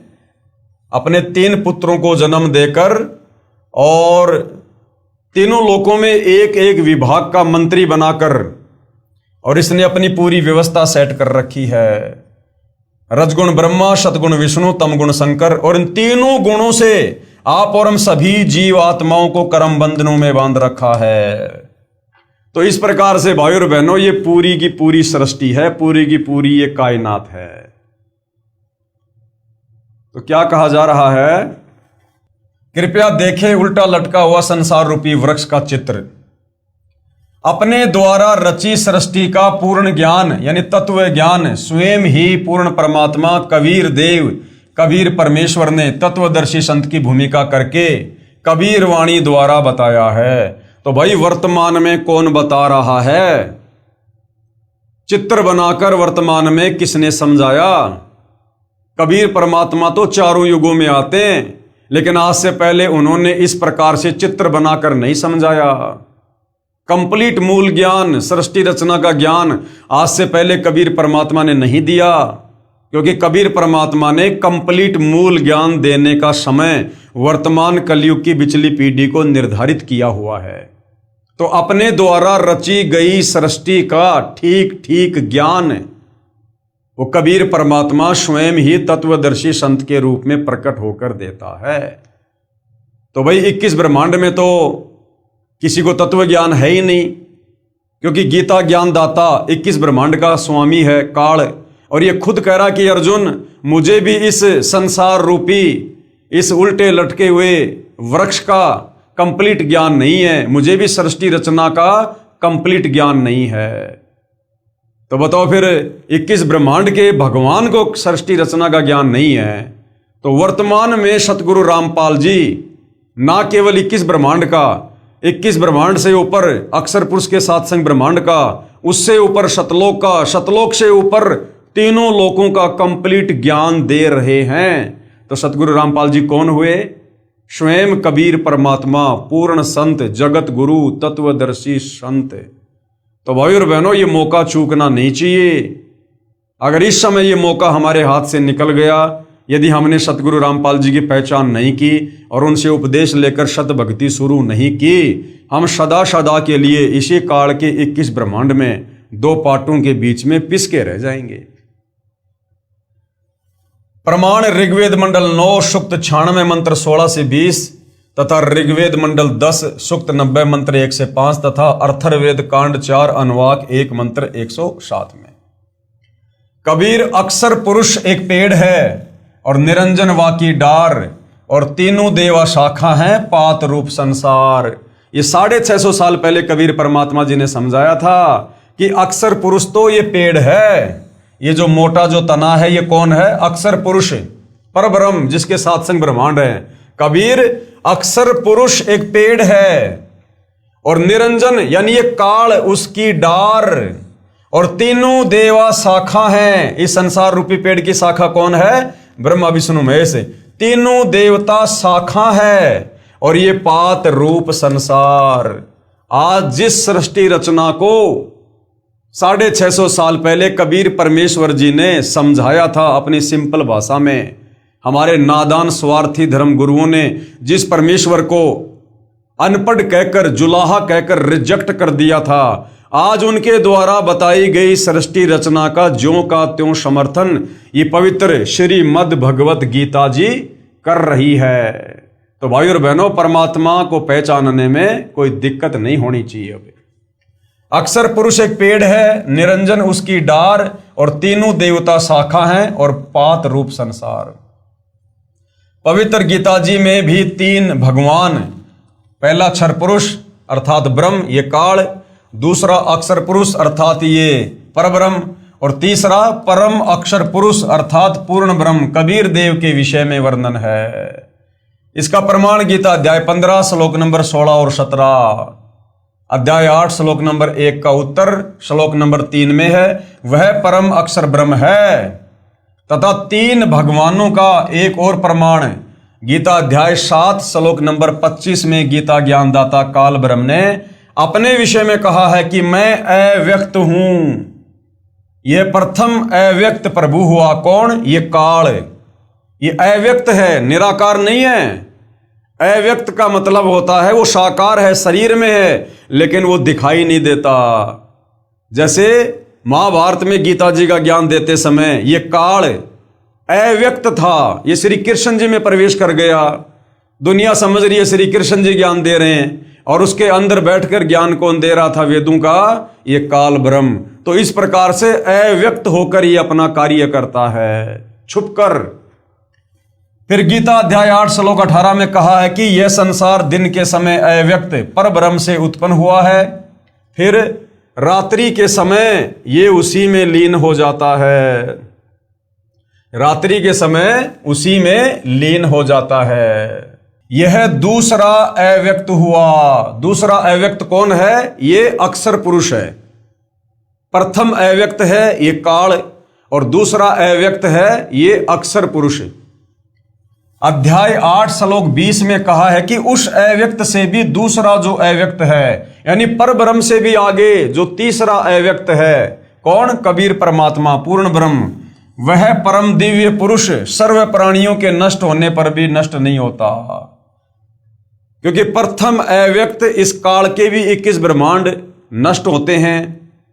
अपने 3 पुत्रों को जन्म देकर और तीनों लोकों में एक एक विभाग का मंत्री बनाकर, और इसने अपनी पूरी व्यवस्था सेट कर रखी है। रजगुण ब्रह्मा, सतगुण विष्णु, तमगुण शंकर, और इन तीनों गुणों से आप और हम सभी जीव आत्माओं को कर्म बंधनों में बांध रखा है। तो इस प्रकार से भाइयों और बहनों, ये पूरी की पूरी सृष्टि है, पूरी की पूरी ये कायनात है। तो क्या कहा जा रहा है? कृपया देखें उल्टा लटका हुआ संसार रूपी वृक्ष का चित्र। अपने द्वारा रची सृष्टि का पूर्ण ज्ञान यानी तत्व ज्ञान स्वयं ही पूर्ण परमात्मा कबीर देव, कबीर परमेश्वर ने तत्वदर्शी संत की भूमिका करके कबीर वाणी द्वारा बताया है। तो भाई वर्तमान में कौन बता रहा है? चित्र बनाकर वर्तमान में किसने समझाया? कबीर परमात्मा तो चारों युगों में आते हैं, लेकिन आज से पहले उन्होंने इस प्रकार से चित्र बनाकर नहीं समझाया। कंप्लीट मूल ज्ञान, सृष्टि रचना का ज्ञान आज से पहले कबीर परमात्मा ने नहीं दिया, क्योंकि कबीर परमात्मा ने कंप्लीट मूल ज्ञान देने का समय वर्तमान कलयुग की पिछली पीढ़ी को निर्धारित किया हुआ है। तो अपने द्वारा रची गई सृष्टि का ठीक ठीक ज्ञान वो कबीर परमात्मा स्वयं ही तत्वदर्शी संत के रूप में प्रकट होकर देता है। तो भाई 21 ब्रह्मांड में तो किसी को तत्व ज्ञान है ही नहीं, क्योंकि गीता ज्ञान दाता 21 ब्रह्मांड का स्वामी है काल, और ये खुद कह रहा कि अर्जुन, मुझे भी इस संसार रूपी इस उल्टे लटके हुए वृक्ष का कंप्लीट ज्ञान नहीं है, मुझे भी सृष्टि रचना का कंप्लीट ज्ञान नहीं है। तो बताओ फिर 21 ब्रह्मांड के भगवान को सृष्टि रचना का ज्ञान नहीं है, तो वर्तमान में सतगुरु रामपाल जी ना केवल 21 ब्रह्मांड का, 21 ब्रह्मांड से ऊपर अक्षर पुरुष के 7 संग ब्रह्मांड का, उससे ऊपर शतलोक का, शतलोक से ऊपर तीनों लोकों का कंप्लीट ज्ञान दे रहे हैं। तो सतगुरु रामपाल जी कौन हुए? स्वयं कबीर परमात्मा, पूर्ण संत, जगत गुरु, तत्वदर्शी संत। तो भाई और बहनों, ये मौका चूकना नहीं चाहिए। अगर इस समय ये मौका हमारे हाथ से निकल गया, यदि हमने सतगुरु रामपाल जी की पहचान नहीं की और उनसे उपदेश लेकर शत भक्ति शुरू नहीं की, हम सदा सदा के लिए इसी काल के 21 ब्रह्मांड में 2 पार्टों के बीच में पिसके रह जाएंगे। प्रमाण ऋग्वेद मंडल 9 सूक्त 96 मंत्र 16 से 20 तथा ऋग्वेद मंडल 10 सूक्त 90 मंत्र 1 से 5 तथा अर्थर्वेद कांड 4 अनुवाक 1 मंत्र 107 में। कबीर अक्षर पुरुष एक पेड़ है और निरंजन वाकी डार, और तीनों देवा शाखा हैं पात रूप संसार। ये 650 साल पहले कबीर परमात्मा जी ने समझाया था कि अक्षर पुरुष तो ये पेड़ है, ये जो मोटा जो तना है ये कौन है? अक्षर पुरुष, परब्रह्म, जिसके 7 संग ब्रह्मांड है। कबीर अक्षर पुरुष एक पेड़ है और निरंजन यानी ये काल उसकी डार, और तीनों देवा शाखा हैं। इस संसार रूपी पेड़ की शाखा कौन है? ब्रह्मा विष्णु महेश, तीनों देवता शाखा है, और ये पात रूप संसार। आज जिस सृष्टि रचना को 650 साल पहले कबीर परमेश्वर जी ने समझाया था अपनी सिंपल भाषा में, हमारे नादान स्वार्थी धर्म गुरुओं ने जिस परमेश्वर को अनपढ़ कहकर, जुलाहा कहकर रिजेक्ट कर दिया था, आज उनके द्वारा बताई गई सृष्टि रचना का ज्यों का त्यों समर्थन ये पवित्र श्रीमद् भगवत गीता जी कर रही है। तो भाई और बहनों, परमात्मा को पहचानने में कोई दिक्कत नहीं होनी चाहिए। अभी अक्षर पुरुष एक पेड़ है, निरंजन उसकी डार, और तीनों देवता शाखा हैं, और पात रूप संसार। पवित्र गीता जी में भी तीन भगवान, पहला क्षर पुरुष अर्थात ब्रह्म, ये काल, दूसरा अक्षर पुरुष अर्थात ये परब्रह्म, और तीसरा परम अक्षर पुरुष अर्थात पूर्ण ब्रह्म कबीर देव के विषय में वर्णन है। इसका प्रमाण गीता अध्याय 15 श्लोक नंबर 16 और 17, अध्याय 8 श्लोक नंबर 1 का उत्तर श्लोक नंबर 3 में है। वह परम अक्षर ब्रह्म है। तथा तीन भगवानों का एक और प्रमाण गीता अध्याय 7 श्लोक नंबर 25 में गीता ज्ञानदाता काल ब्रह्म ने अपने विषय में कहा है कि मैं अव्यक्त हूं। यह प्रथम अव्यक्त प्रभु हुआ। कौन? ये काल। ये अव्यक्त है, निराकार नहीं है। अव्यक्त का मतलब होता है वो साकार है, शरीर में है, लेकिन वो दिखाई नहीं देता। जैसे महाभारत में गीता जी का ज्ञान देते समय ये काल अव्यक्त था, ये श्री कृष्ण जी में प्रवेश कर गया। दुनिया समझ रही है श्री कृष्ण जी ज्ञान दे रहे हैं, और उसके अंदर बैठकर ज्ञान कौन दे रहा था वेदों का? ये काल ब्रह्म। तो इस प्रकार से अव्यक्त होकर ये अपना कार्य करता है, छुपकर। फिर गीता अध्याय 8 श्लोक 18 में कहा है कि यह संसार दिन के समय अव्यक्त पर ब्रह्म से उत्पन्न हुआ है, फिर रात्रि के समय ये उसी में लीन हो जाता है। रात्रि के समय उसी में लीन हो जाता है। यह दूसरा अव्यक्त हुआ। दूसरा अव्यक्त कौन है? ये अक्षर पुरुष है। प्रथम अव्यक्त है ये काल, और दूसरा अव्यक्त है ये अक्षर पुरुष। अध्याय 8 श्लोक 20 में कहा है कि उस अव्यक्त से भी दूसरा जो अव्यक्त है, यानी परब्रह्म से भी आगे जो तीसरा अव्यक्त है, कौन? कबीर परमात्मा पूर्ण ब्रह्म। वह परम दिव्य पुरुष सर्व प्राणियों के नष्ट होने पर भी नष्ट नहीं होता, क्योंकि प्रथम अव्यक्त इस काल के भी 21 ब्रह्मांड नष्ट होते हैं,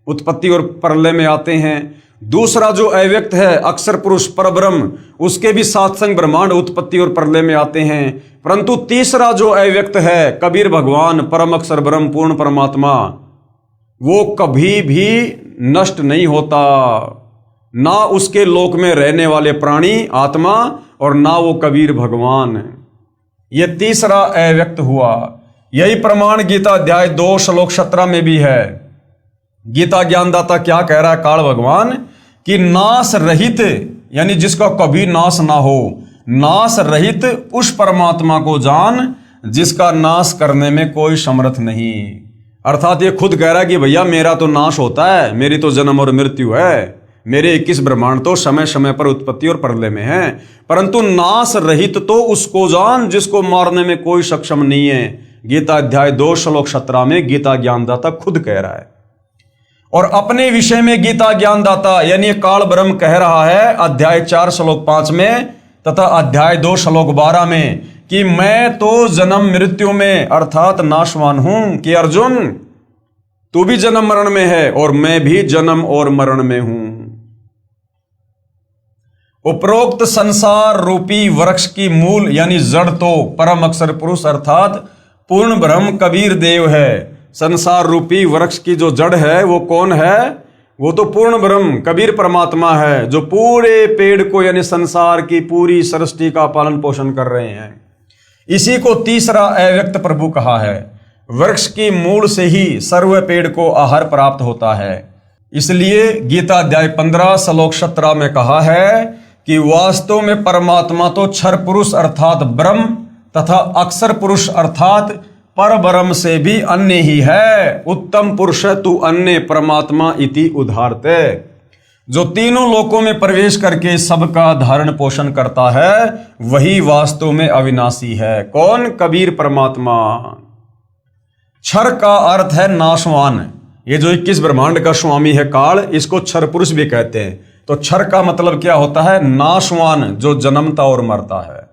उत्पत्ति और प्रलय में आते हैं। दूसरा जो अव्यक्त है अक्षर पुरुष परब्रह्म, उसके भी 7 संग ब्रह्मांड उत्पत्ति और प्रलय में आते हैं। परंतु तीसरा जो अव्यक्त है कबीर भगवान परम अक्षर ब्रह्म पूर्ण परमात्मा, वो कभी भी नष्ट नहीं होता। ना उसके लोक में रहने वाले प्राणी आत्मा, और ना वो कबीर भगवान। ये तीसरा अव्यक्त हुआ। यही प्रमाण गीता अध्याय 2 श्लोक 17 में भी है। गीता ज्ञानदाता क्या कह रहा है काल भगवान? कि नाश रहित, यानी जिसका कभी नाश ना हो, नाश रहित उस परमात्मा को जान जिसका नाश करने में कोई समर्थ नहीं। अर्थात ये खुद कह रहा है कि भैया मेरा तो नाश होता है, मेरी तो जन्म और मृत्यु है, मेरे 21 ब्रह्मांड तो समय समय पर उत्पत्ति और प्रलय में है, परंतु नाश रहित तो उसको जान जिसको मारने में कोई सक्षम नहीं है। गीता अध्याय 2 श्लोक 17 में गीता ज्ञानदाता खुद कह रहा है। और अपने विषय में गीता ज्ञानदाता यानी काल ब्रह्म कह रहा है अध्याय 4 श्लोक 5 में तथा अध्याय 2 श्लोक 12 में कि मैं तो जन्म मृत्यु में अर्थात नाशवान हूं, कि अर्जुन तू भी जन्म मरण में है और मैं भी जन्म और मरण में हूं। उपरोक्त संसार रूपी वृक्ष की मूल यानी जड़ तो परम अक्षर पुरुष अर्थात पूर्ण ब्रह्म कबीर देव है। संसार रूपी वृक्ष की जो जड़ है वो कौन है? वो तो पूर्ण ब्रह्म कबीर परमात्मा है, जो पूरे पेड़ को यानी संसार की पूरी सृष्टि का पालन पोषण कर रहे हैं। इसी को तीसरा अव्यक्त प्रभु कहा है। वृक्ष की मूल से ही सर्व पेड़ को आहार प्राप्त होता है। इसलिए गीता अध्याय 15 श्लोक 17 में कहा है कि वास्तव में परमात्मा तो क्षर पुरुष अर्थात ब्रह्म तथा अक्षर पुरुष अर्थात पर ब्रह्म से भी अन्य ही है। उत्तम पुरुष तू अन्य परमात्मा इति उदाहरते। जो तीनों लोकों में प्रवेश करके सबका धारण पोषण करता है वही वास्तव में अविनाशी है। कौन? कबीर परमात्मा। क्षर का अर्थ है नाशवान। ये जो 21 ब्रह्मांड का स्वामी है काल, इसको क्षर पुरुष भी कहते हैं। तो क्षर का मतलब क्या होता है? नाशवान, जो जन्मता और मरता है।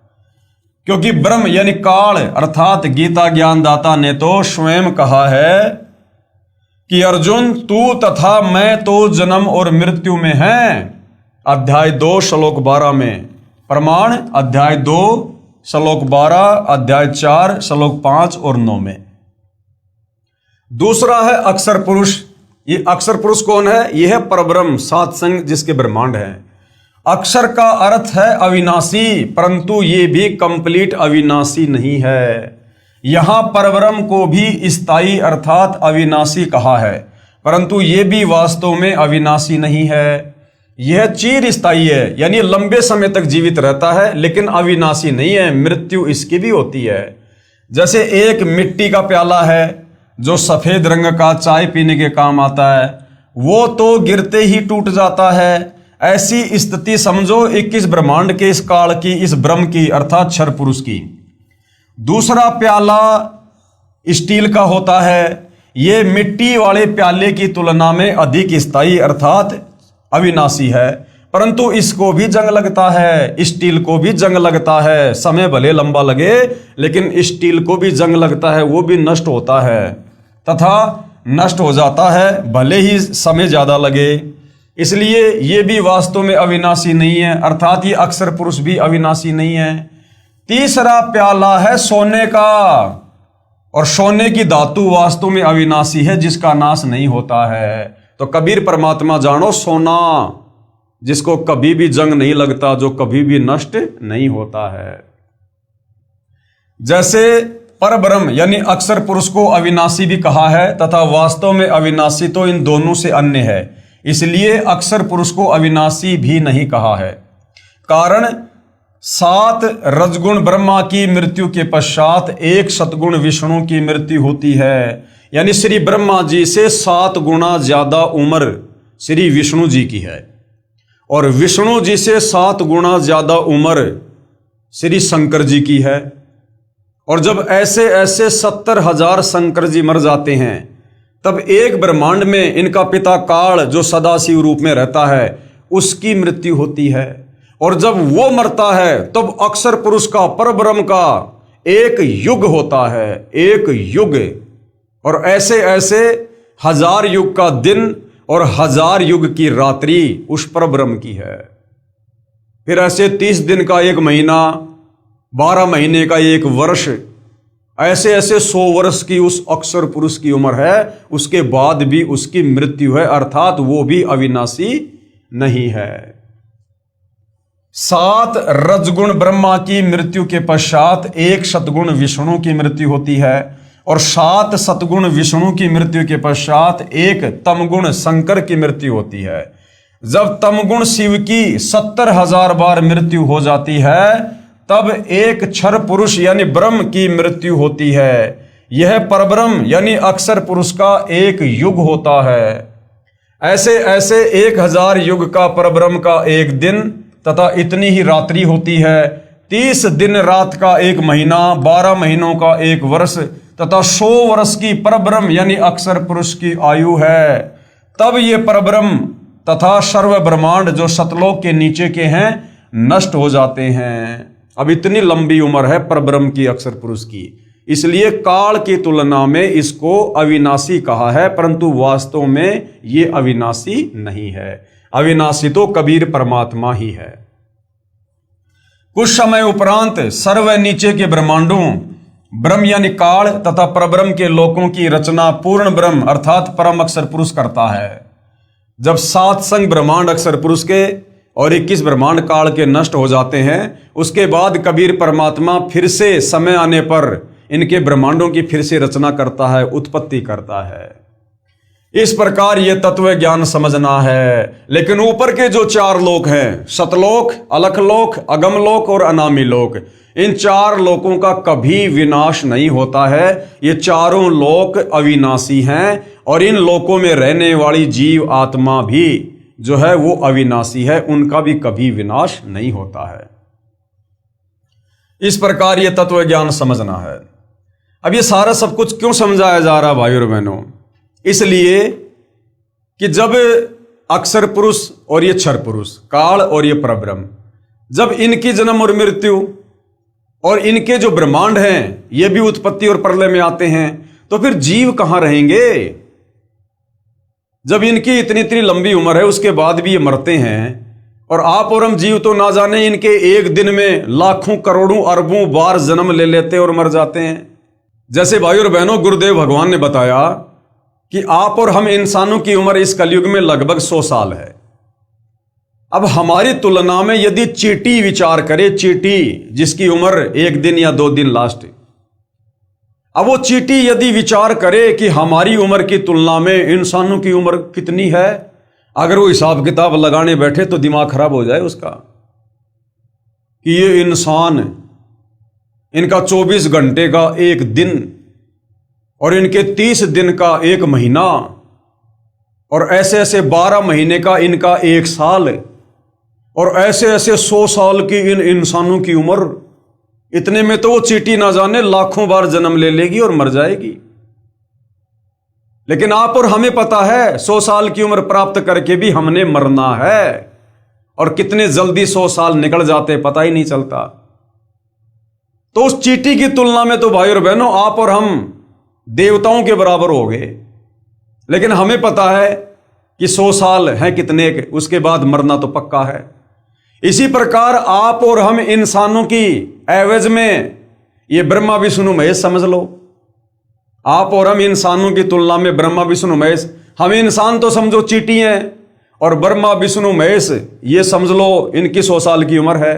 क्योंकि ब्रह्म यानी काल अर्थात गीता ज्ञानदाता ने तो स्वयं कहा है कि अर्जुन तू तथा मैं तो जन्म और मृत्यु में हैं। अध्याय 2 श्लोक 12 में प्रमाण अध्याय 2 श्लोक 12, अध्याय 4, श्लोक 5 और 9 में। दूसरा है अक्षर पुरुष। ये अक्षर पुरुष कौन है? यह है परब्रह्म, सात संग जिसके ब्रह्मांड है। अक्षर का अर्थ है अविनाशी, परंतु ये भी कंप्लीट अविनाशी नहीं है। यहां परब्रह्म को भी स्थायी अर्थात अविनाशी कहा है, परंतु ये भी वास्तव में अविनाशी नहीं है। यह चिर स्थायी है, यानी लंबे समय तक जीवित रहता है, लेकिन अविनाशी नहीं है। मृत्यु इसकी भी होती है। जैसे एक मिट्टी का प्याला है जो सफेद रंग का चाय पीने के काम आता है, वो तो गिरते ही टूट जाता है। ऐसी स्थिति समझो 21 ब्रह्मांड के, इस काल की, इस ब्रह्म की अर्थात क्षर पुरुष की। दूसरा प्याला स्टील का होता है। ये मिट्टी वाले प्याले की तुलना में अधिक स्थायी अर्थात अविनाशी है, परंतु इसको भी जंग लगता है, स्टील को भी जंग लगता है। समय भले लंबा लगे, लेकिन स्टील को भी जंग लगता है, वो भी नष्ट होता है तथा नष्ट हो जाता है, भले ही समय ज्यादा लगे। इसलिए ये भी वास्तव में अविनाशी नहीं है, अर्थात ये अक्षर पुरुष भी अविनाशी नहीं है। तीसरा प्याला है सोने का, और सोने की धातु वास्तव में अविनाशी है, जिसका नाश नहीं होता है। तो कबीर परमात्मा जानो सोना, जिसको कभी भी जंग नहीं लगता, जो कभी भी नष्ट नहीं होता है। जैसे परब्रह्म यानी अक्षर पुरुष को अविनाशी भी कहा है तथा वास्तव में अविनाशी तो इन दोनों से अन्य है, इसलिए अक्षर पुरुष को अविनाशी भी नहीं कहा है। कारण 7 रजगुण ब्रह्मा की मृत्यु के पश्चात 1 सतगुण विष्णु की मृत्यु होती है। यानी श्री ब्रह्मा जी से 7 गुना ज्यादा उम्र श्री विष्णु जी की है, और विष्णु जी से 7 गुना ज्यादा उम्र श्री शंकर जी की है। और जब ऐसे ऐसे 70,000 शंकर जी मर जाते हैं, तब एक ब्रह्मांड में इनका पिता काल जो सदाशिव रूप में रहता है, उसकी मृत्यु होती है। और जब वो मरता है, तब अक्षर पुरुष का, परब्रह्म का एक युग होता है, एक युग। और ऐसे ऐसे 1000 युग का दिन और 1000 युग की रात्रि उस परब्रह्म की है। फिर ऐसे 30 दिन का एक महीना, 12 महीने का एक वर्ष, ऐसे ऐसे 100 वर्ष की उस अक्षर पुरुष की उम्र है। उसके बाद भी उसकी मृत्यु है, अर्थात वो भी अविनाशी नहीं है। 7 रजगुण ब्रह्मा की मृत्यु के पश्चात 1 सतगुण विष्णु की मृत्यु होती है, और 7 सतगुण विष्णु की मृत्यु के पश्चात 1 तमगुण शंकर की मृत्यु होती है। जब तमगुण शिव की 70,000 बार मृत्यु हो जाती है, तब 1 क्षर पुरुष यानी ब्रह्म की मृत्यु होती है। यह परब्रह्म यानी अक्षर पुरुष का एक युग होता है। ऐसे ऐसे 1000 युग का परब्रह्म का एक दिन तथा इतनी ही रात्रि होती है। 30 दिन रात का एक महीना, 12 महीनों का एक वर्ष तथा 100 वर्ष की परब्रह्म यानी अक्षर पुरुष की आयु है। तब ये परब्रह्म तथा सर्व ब्रह्मांड जो सतलोक के नीचे के हैं नष्ट हो जाते हैं। अब इतनी लंबी उम्र है परब्रह्म की, अक्षर पुरुष की, इसलिए काल की तुलना में इसको अविनाशी कहा है, परंतु वास्तव में ये अविनाशी नहीं है। अविनाशी तो कबीर परमात्मा ही है। कुछ समय उपरांत सर्व नीचे के ब्रह्मांडों, ब्रह्म यानी काल तथा परब्रह्म के लोकों की रचना पूर्ण ब्रह्म अर्थात परम अक्षर पुरुष करता है। जब 7 संग ब्रह्मांड अक्षर पुरुष के और 21 ब्रह्मांड काल के नष्ट हो जाते हैं, उसके बाद कबीर परमात्मा फिर से समय आने पर इनके ब्रह्मांडों की फिर से रचना करता है, उत्पत्ति करता है। इस प्रकार ये तत्व ज्ञान समझना है। लेकिन ऊपर के जो 4 लोक हैं, सतलोक, अलखलोक, अगमलोक और अनामी लोक, इन 4 लोकों का कभी विनाश नहीं होता है। ये चारों लोक अविनाशी हैं, और इन लोकों में रहने वाली जीव आत्मा भी जो है वो अविनाशी है, उनका भी कभी विनाश नहीं होता है। इस प्रकार ये तत्व ज्ञान समझना है। अब ये सारा सब कुछ क्यों समझाया जा रहा है भाई और बहनों? इसलिए कि जब अक्षर पुरुष और ये क्षर पुरुष, काल और ये परब्रह्म, जब इनकी जन्म और मृत्यु और इनके जो ब्रह्मांड हैं ये भी उत्पत्ति और प्रलय में आते हैं, तो फिर जीव कहां रहेंगे? जब इनकी इतनी इतनी लंबी उम्र है, उसके बाद भी ये मरते हैं और आप और हम जीव तो ना जाने इनके एक दिन में लाखों करोड़ों अरबों बार जन्म ले लेते और मर जाते हैं। जैसे भाई और बहनों, गुरुदेव भगवान ने बताया कि आप और हम इंसानों की उम्र इस कलयुग में लगभग 100 साल है। अब हमारी तुलना में यदि चींटी विचार करे, चींटी जिसकी उम्र 1 दिन या 2 दिन लास्ट, अब वो चींटी यदि विचार करे कि हमारी उम्र की तुलना में इंसानों की उम्र कितनी है, अगर वो हिसाब किताब लगाने बैठे तो दिमाग खराब हो जाए उसका कि ये इंसान, इनका 24 घंटे का एक दिन और इनके 30 दिन का एक महीना और ऐसे ऐसे 12 महीने का इनका एक साल और ऐसे ऐसे 100 साल की इन इंसानों की उम्र, इतने में तो वो चींटी ना जाने लाखों बार जन्म ले लेगी और मर जाएगी। लेकिन आप और हमें पता है 100 साल की उम्र प्राप्त करके भी हमने मरना है, और कितने जल्दी 100 साल निकल जाते पता ही नहीं चलता। तो उस चींटी की तुलना में तो भाई और बहनों आप और हम देवताओं के बराबर हो गए। लेकिन हमें पता है कि 100 साल हैं कितने, उसके बाद मरना तो पक्का है। इसी प्रकार आप और हम इंसानों की एवज में ये ब्रह्मा विष्णु महेश समझ लो। आप और हम इंसानों की तुलना में ब्रह्मा विष्णु महेश, हम इंसान तो समझो चींटी हैं, और ब्रह्मा विष्णु महेश ये समझ लो इनकी 100 साल की उम्र है।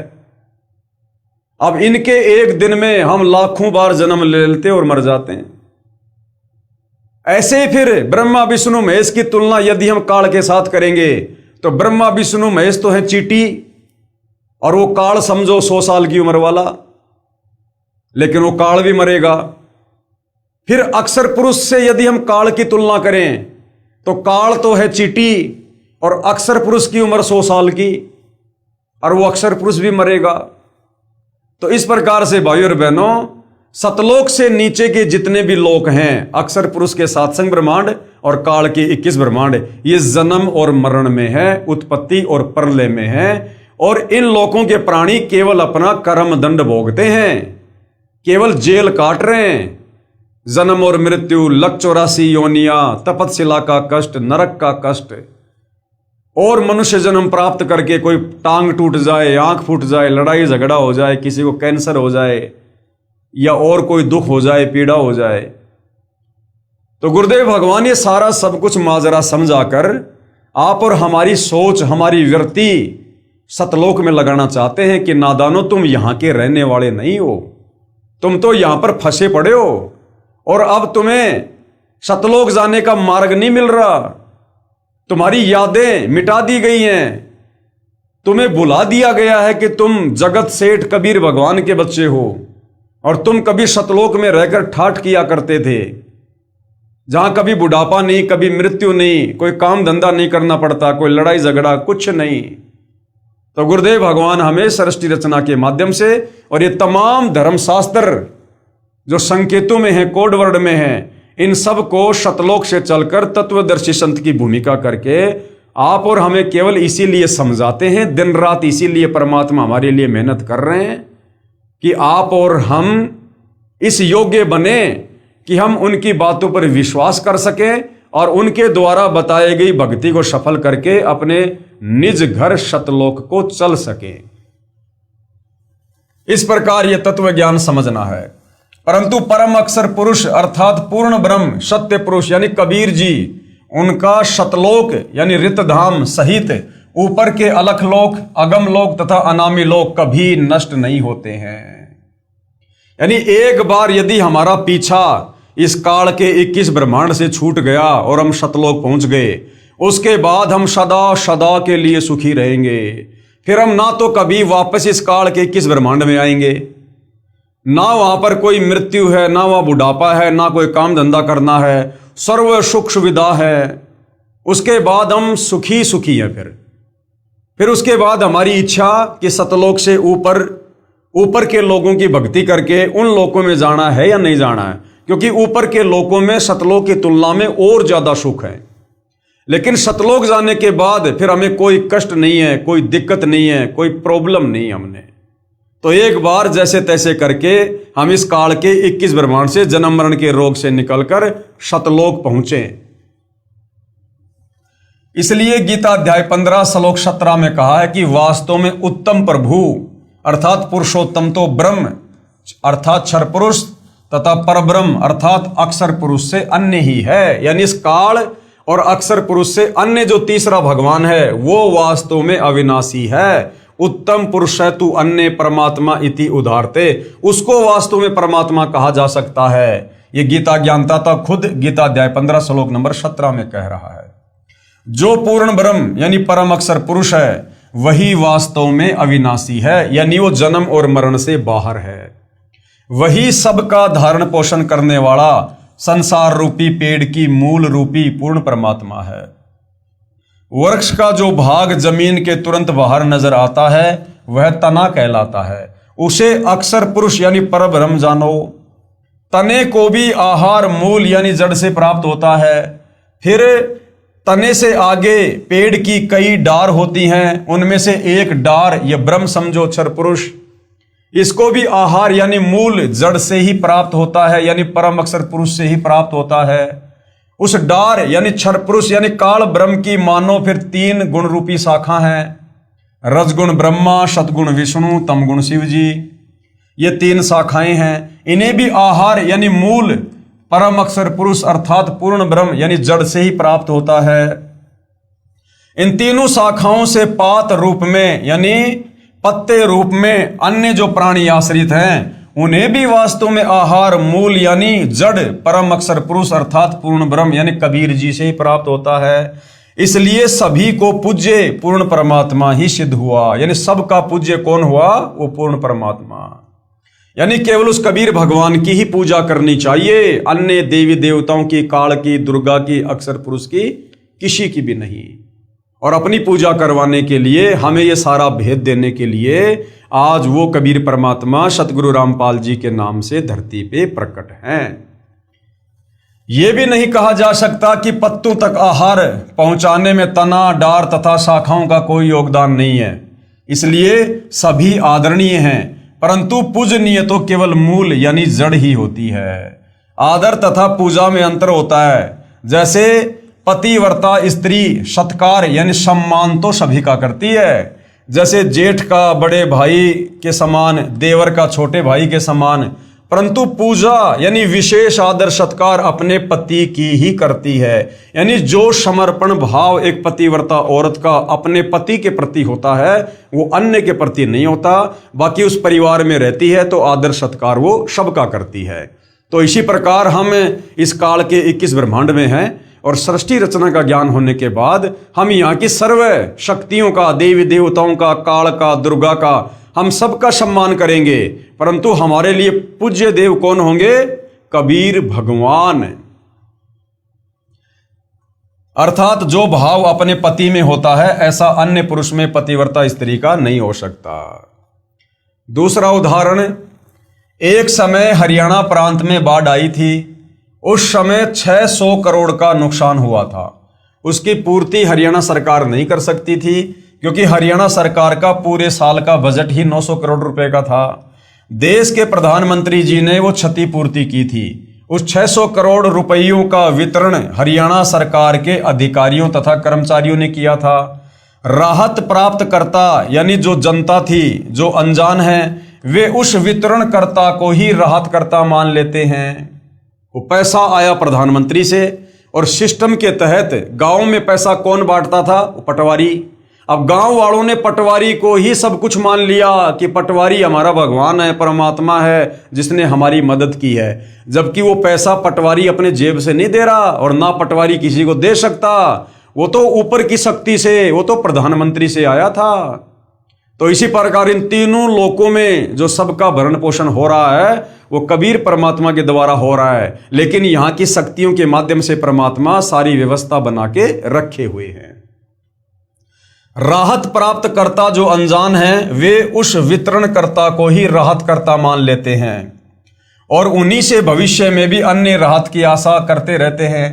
अब इनके एक दिन में हम लाखों बार जन्म ले लेते और मर जाते हैं। ऐसे ही फिर ब्रह्मा विष्णु महेश की तुलना यदि हम काल के साथ करेंगे तो ब्रह्मा विष्णु महेश तो है चींटी, और वो काल समझो 100 साल की उम्र वाला, लेकिन वो काल भी मरेगा। फिर अक्षर पुरुष से यदि हम काल की तुलना करें तो काल तो है चींटी और अक्षर पुरुष की उम्र 100 साल की, और वो अक्षर पुरुष भी मरेगा। तो इस प्रकार से भाइयों और बहनों, सतलोक से नीचे के जितने भी लोक हैं, अक्षर पुरुष के 7 संग ब्रह्मांड और काल के 21 ब्रह्मांड, ये जन्म और मरण में है, उत्पत्ति और प्रलय में है। और इन लोकों के प्राणी केवल अपना कर्म दंड भोगते हैं, केवल जेल काट रहे हैं। जन्म और मृत्यु, लक 84 योनिया, तपतशिला का कष्ट, नरक का कष्ट, और मनुष्य जन्म प्राप्त करके कोई टांग टूट जाए, आंख फूट जाए, लड़ाई झगड़ा हो जाए, किसी को कैंसर हो जाए या और कोई दुख हो जाए, पीड़ा हो जाए। तो गुरुदेव भगवान ये सारा सब कुछ माजरा समझाकर आप और हमारी सोच, हमारी वृत्ति सतलोक में लगाना चाहते हैं कि नादानो, तुम यहां के रहने वाले नहीं हो, तुम तो यहां पर फंसे पड़े हो, और अब तुम्हें सतलोक जाने का मार्ग नहीं मिल रहा। तुम्हारी यादें मिटा दी गई हैं, तुम्हें बुला दिया गया है कि तुम जगत सेठ कबीर भगवान के बच्चे हो, और तुम कभी सतलोक में रहकर ठाठ किया करते थे, जहां कभी बुढ़ापा नहीं, कभी मृत्यु नहीं, कोई काम धंधा नहीं करना पड़ता, कोई लड़ाई झगड़ा कुछ नहीं। तो गुरुदेव भगवान हमें सृष्टि रचना के माध्यम से और ये तमाम धर्मशास्त्र जो संकेतों में है, कोड वर्ड में है, इन सब को सतलोक से चलकर तत्वदर्शी संत की भूमिका करके आप और हमें केवल इसीलिए समझाते हैं, दिन रात इसीलिए परमात्मा हमारे लिए मेहनत कर रहे हैं कि आप और हम इस योग्य बने कि हम उनकी बातों पर विश्वास कर सकें और उनके द्वारा बताई गई भक्ति को सफल करके अपने निज घर सतलोक को चल सके। इस प्रकार यह तत्व ज्ञान समझना है। परंतु परम अक्षर पुरुष अर्थात पूर्ण ब्रह्म सत्य पुरुष यानी कबीर जी, उनका सतलोक यानी रितधाम सहित ऊपर के अलख लोक, अगम लोक तथा अनामी लोक कभी नष्ट नहीं होते हैं। यानी एक बार यदि हमारा पीछा इस काल के 21 ब्रह्मांड से छूट गया और हम सतलोक पहुंच गए, उसके बाद हम सदा सदा के लिए सुखी रहेंगे। फिर हम ना तो कभी वापस इस काल के 21 ब्रह्मांड में आएंगे, ना वहां पर कोई मृत्यु है, ना वहां बुढ़ापा है, ना कोई काम धंधा करना है, सर्व सुख सुविधा है। उसके बाद हम सुखी सुखी हैं। फिर उसके बाद हमारी इच्छा कि सतलोक से ऊपर के लोगों की भक्ति करके उन लोकों में जाना है या नहीं जाना है, क्योंकि ऊपर के लोकों में सतलोक की तुलना में और ज्यादा सुख है। लेकिन सतलोक जाने के बाद फिर हमें कोई कष्ट नहीं है, कोई दिक्कत नहीं है, कोई प्रॉब्लम नहीं है हमने। तो एक बार जैसे तैसे करके हम इस काल के 21 ब्रह्मांड से जन्म मरण के रोग से निकलकर सतलोक पहुंचे। इसलिए गीता अध्याय 15 श्लोक 17 में कहा है कि वास्तव में उत्तम प्रभु अर्थात पुरुषोत्तम तो ब्रह्म अर्थात क्षर पुरुष तथा परब्रह्म अर्थात अक्षर पुरुष से अन्य ही है। यानी इस काल और अक्षर पुरुष से अन्य जो तीसरा भगवान है वो वास्तव में अविनाशी है। उत्तम पुरुष है तू अन्य परमात्मा इति उदाहरते, उसको वास्तव में परमात्मा कहा जा सकता है। ये गीता ज्ञानदाता खुद गीता अध्याय 15 श्लोक नंबर 17 में कह रहा है। जो पूर्ण ब्रह्म यानी परम अक्षर पुरुष है वही वास्तव में अविनाशी है, यानी वो जन्म और मरण से बाहर है। वही सबका धारण पोषण करने वाला संसार रूपी पेड़ की मूल रूपी पूर्ण परमात्मा है। वृक्ष का जो भाग जमीन के तुरंत बाहर नजर आता है वह तना कहलाता है, उसे अक्षर पुरुष यानी परब्रह्म जानो। तने को भी आहार मूल यानी जड़ से प्राप्त होता है। फिर तने से आगे पेड़ की कई डार होती हैं, उनमें से एक डार यह ब्रह्म समझो अक्षर पुरुष, इसको भी आहार यानी मूल जड़ से ही प्राप्त होता है, यानी परम अक्षर पुरुष से ही प्राप्त होता है। उस डार यानी क्षर पुरुष यानी काल ब्रह्म की मानो फिर 3 गुण रूपी शाखा हैं, रजगुण ब्रह्मा, सतगुण विष्णु, तमगुण शिव जी। ये 3 शाखाएं हैं। इन्हें भी आहार यानी मूल परम अक्षर पुरुष अर्थात पूर्ण ब्रह्म यानी जड़ से ही प्राप्त होता है। इन तीनों शाखाओं से पात रूप में यानी पत्ते रूप में अन्य जो प्राणी आश्रित हैं उन्हें भी वास्तव में आहार मूल यानी जड़ परम अक्षर पुरुष अर्थात पूर्ण ब्रह्म यानी कबीर जी से ही प्राप्त होता है। इसलिए सभी को पूज्य पूर्ण परमात्मा ही सिद्ध हुआ, यानी सबका पूज्य कौन हुआ? वो पूर्ण परमात्मा। यानी केवल उस कबीर भगवान की ही पूजा करनी चाहिए, अन्य देवी देवताओं की, काल की, दुर्गा की, अक्षर पुरुष की, किसी की भी नहीं। और अपनी पूजा करवाने के लिए, हमें ये सारा भेद देने के लिए आज वो कबीर परमात्मा सतगुरु रामपाल जी के नाम से धरती पे प्रकट हैं। ये भी नहीं कहा जा सकता कि पत्तों तक आहार पहुंचाने में तना, डार तथा शाखाओं का कोई योगदान नहीं है, इसलिए सभी आदरणीय हैं, परंतु पूजनीय तो केवल मूल यानी जड़ ही होती है। आदर तथा पूजा में अंतर होता है। जैसे पतिव्रता स्त्री सत्कार यानी सम्मान तो सभी का करती है, जैसे जेठ का बड़े भाई के समान, देवर का छोटे भाई के समान, परंतु पूजा यानी विशेष आदर सत्कार अपने पति की ही करती है। यानी जो समर्पण भाव एक पतिव्रता औरत का अपने पति के प्रति होता है वो अन्य के प्रति नहीं होता। बाकी उस परिवार में रहती है तो आदर सत्कार वो सबका करती है। तो इसी प्रकार हम इस काल के 21 ब्रह्मांड में हैं और सृष्टि रचना का ज्ञान होने के बाद हम यहाँ की सर्व शक्तियों का, देवी देवताओं का, काल का, दुर्गा का, हम सबका सम्मान करेंगे, परंतु हमारे लिए पूज्य देव कौन होंगे? कबीर भगवान। अर्थात जो भाव अपने पति में होता है ऐसा अन्य पुरुष में पतिव्रता स्त्री का नहीं हो सकता। दूसरा उदाहरण, एक समय हरियाणा प्रांत में बाढ़ आई थी। उस समय 600 करोड़ का नुकसान हुआ था। उसकी पूर्ति हरियाणा सरकार नहीं कर सकती थी क्योंकि हरियाणा सरकार का पूरे साल का बजट ही 900 करोड़ रुपए का था। देश के प्रधानमंत्री जी ने वो क्षतिपूर्ति की थी। उस 600 करोड़ रुपयों का वितरण हरियाणा सरकार के अधिकारियों तथा कर्मचारियों ने किया था। राहत प्राप्त करता यानी जो जनता थी, जो अनजान है, वे उस वितरणकर्ता को ही राहतकर्ता मान लेते हैं। वो पैसा आया प्रधानमंत्री से और सिस्टम के तहत गांव में पैसा कौन बांटता था? वो पटवारी। अब गांव वालों ने पटवारी को ही सब कुछ मान लिया कि पटवारी हमारा भगवान है, परमात्मा है, जिसने हमारी मदद की है, जबकि वो पैसा पटवारी अपने जेब से नहीं दे रहा और ना पटवारी किसी को दे सकता। वो तो ऊपर की शक्ति से, वो तो प्रधानमंत्री से आया था। तो इसी प्रकार इन तीनों लोकों में जो सबका भरण पोषण हो रहा है वो कबीर परमात्मा के द्वारा हो रहा है, लेकिन यहाँ की शक्तियों के माध्यम से परमात्मा सारी व्यवस्था बना के रखे हुए हैं। राहत प्राप्त करता जो अनजान है वे उस वितरणकर्ता को ही राहतकर्ता मान लेते हैं और उन्हीं से भविष्य में भी अन्य राहत की आशा करते रहते हैं।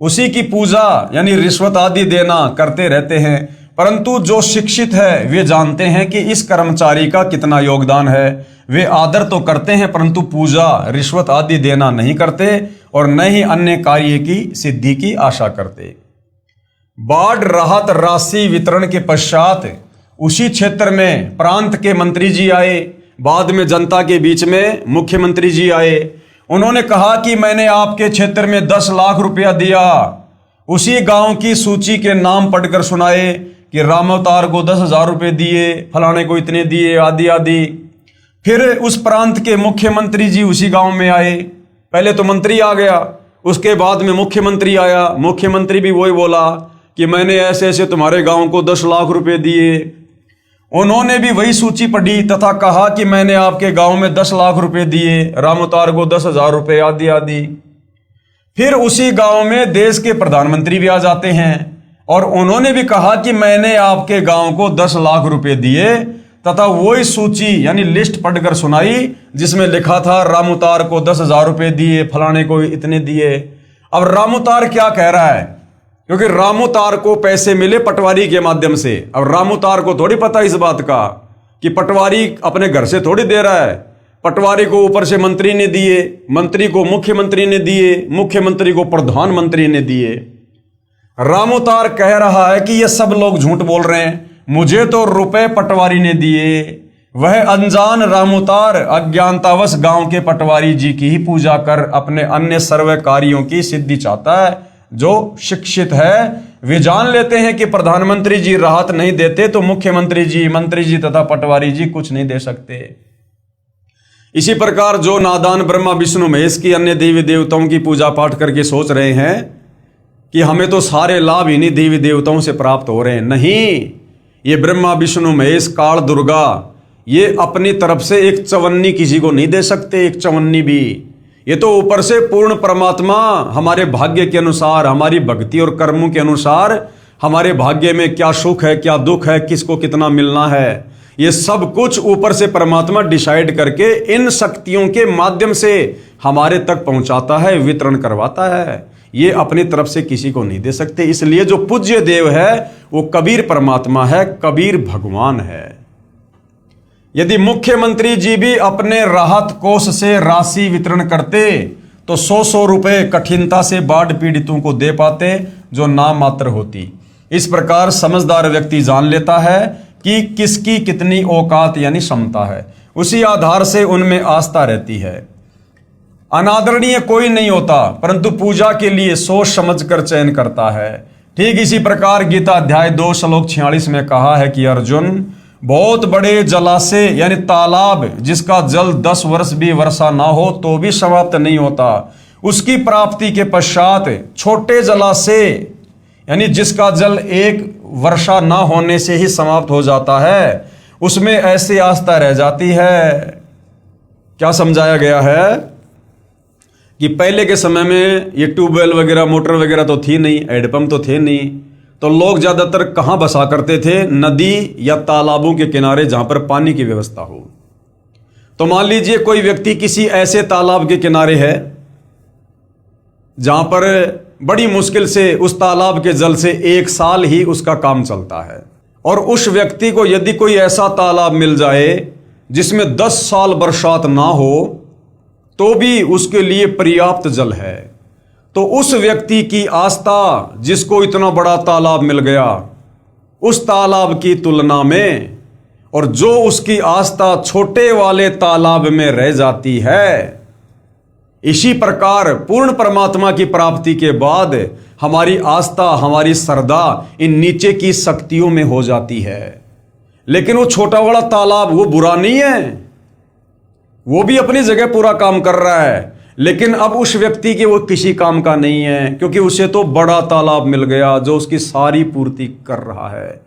उसी की पूजा यानी रिश्वत आदि देना करते रहते हैं। परंतु जो शिक्षित है वे जानते हैं कि इस कर्मचारी का कितना योगदान है। वे आदर तो करते हैं परंतु पूजा, रिश्वत आदि देना नहीं करते और न ही अन्य कार्य की सिद्धि की आशा करते। बाढ़ राहत राशि वितरण के पश्चात उसी क्षेत्र में प्रांत के मंत्री जी आए, बाद में जनता के बीच में मुख्यमंत्री जी आए। उन्होंने कहा कि मैंने आपके क्षेत्र में 10 लाख रुपया दिया। उसी गांव की सूची के नाम पढ़कर सुनाए कि रामावतार को 10,000 रुपये दिए, फलाने को इतने दिए, आदि आदि। फिर उस प्रांत के मुख्यमंत्री जी उसी गांव में आए। पहले तो मंत्री आ गया, उसके बाद में मुख्यमंत्री आया। मुख्यमंत्री भी वही बोला कि मैंने ऐसे ऐसे तुम्हारे गांव को 10 लाख रुपए दिए। उन्होंने भी वही सूची पढ़ी तथा कहा कि मैंने आपके गांव में 10 लाख रुपए दिए, रामावतार को 10,000 रुपये, आदि आदि। फिर उसी गांव में देश के प्रधानमंत्री भी आ जाते हैं और उन्होंने भी कहा कि मैंने आपके गांव को 10 लाख रुपए दिए तथा वही सूची यानी लिस्ट पढ़कर सुनाई जिसमें लिखा था रामावतार को 10,000 रुपये दिए, फलाने को इतने दिए। अब रामावतार क्या कह रहा है, क्योंकि रामावतार को पैसे मिले पटवारी के माध्यम से। अब रामावतार को थोड़ी पता इस बात का कि पटवारी अपने घर से थोड़ी दे रहा है। पटवारी को ऊपर से मंत्री ने दिए, मंत्री को मुख्यमंत्री ने दिए, मुख्यमंत्री को प्रधानमंत्री ने दिए। रामावतार कह रहा है कि ये सब लोग झूठ बोल रहे हैं, मुझे तो रुपए पटवारी ने दिए। वह अनजान रामावतार अज्ञानतावश गांव के पटवारी जी की ही पूजा कर अपने अन्य सर्व कार्यों की सिद्धि चाहता है। जो शिक्षित है वे जान लेते हैं कि प्रधानमंत्री जी राहत नहीं देते तो मुख्यमंत्री जी, मंत्री जी तथा पटवारी जी कुछ नहीं दे सकते। इसी प्रकार जो नादान ब्रह्मा विष्णु महेश की अन्य देवी देवताओं की पूजा पाठ करके सोच रहे हैं कि हमें तो सारे लाभ इन्हीं देवी देवताओं से प्राप्त हो रहे हैं, नहीं। ये ब्रह्मा विष्णु महेश काल दुर्गा ये अपनी तरफ से एक चवन्नी किसी को नहीं दे सकते, एक चवन्नी भी। ये तो ऊपर से पूर्ण परमात्मा हमारे भाग्य के अनुसार, हमारी भक्ति और कर्मों के अनुसार हमारे भाग्य में क्या सुख है, क्या दुख है, किसको कितना मिलना है, ये सब कुछ ऊपर से परमात्मा डिसाइड करके इन शक्तियों के माध्यम से हमारे तक पहुंचाता है, वितरण करवाता है। ये अपनी तरफ से किसी को नहीं दे सकते। इसलिए जो पूज्य देव है वो कबीर परमात्मा है, कबीर भगवान है। यदि मुख्यमंत्री जी भी अपने राहत कोष से राशि वितरण करते तो 100-100 रुपए कठिनता से बाढ़ पीड़ितों को दे पाते, जो नाम मात्र होती। इस प्रकार समझदार व्यक्ति जान लेता है कि किसकी कितनी औकात यानी क्षमता है, उसी आधार से उनमें आस्था रहती है। अनादरणीय कोई नहीं होता, परंतु पूजा के लिए सोच समझ कर चयन करता है। ठीक इसी प्रकार गीता अध्याय 2 श्लोक 46 में कहा है कि अर्जुन, बहुत बड़े जलाशय यानी तालाब जिसका जल 10 वर्ष भी वर्षा ना हो तो भी समाप्त नहीं होता, उसकी प्राप्ति के पश्चात छोटे जलाशय यानी जिसका जल 1 वर्षा ना होने से ही समाप्त हो जाता है, उसमें ऐसी आस्था रह जाती है। क्या समझाया गया है कि पहले के समय में ये ट्यूबवेल वगैरह, मोटर वगैरह तो थी नहीं, हैंडपंप तो थे नहीं, तो लोग ज्यादातर कहां बसा करते थे? नदी या तालाबों के किनारे जहां पर पानी की व्यवस्था हो। तो मान लीजिए कोई व्यक्ति किसी ऐसे तालाब के किनारे है जहां पर बड़ी मुश्किल से उस तालाब के जल से 1 साल ही उसका काम चलता है, और उस व्यक्ति को यदि कोई ऐसा तालाब मिल जाए जिसमें 10 साल बरसात ना हो तो भी उसके लिए पर्याप्त जल है, तो उस व्यक्ति की आस्था, जिसको इतना बड़ा तालाब मिल गया, उस तालाब की तुलना में और जो उसकी आस्था छोटे वाले तालाब में रह जाती है, इसी प्रकार पूर्ण परमात्मा की प्राप्ति के बाद हमारी आस्था, हमारी श्रद्धा इन नीचे की शक्तियों में हो जाती है। लेकिन वो छोटा बड़ा तालाब वो बुरा नहीं है, वो भी अपनी जगह पूरा काम कर रहा है, लेकिन अब उस व्यक्ति के वो किसी काम का नहीं है, क्योंकि उसे तो बड़ा तालाब मिल गया जो उसकी सारी पूर्ति कर रहा है।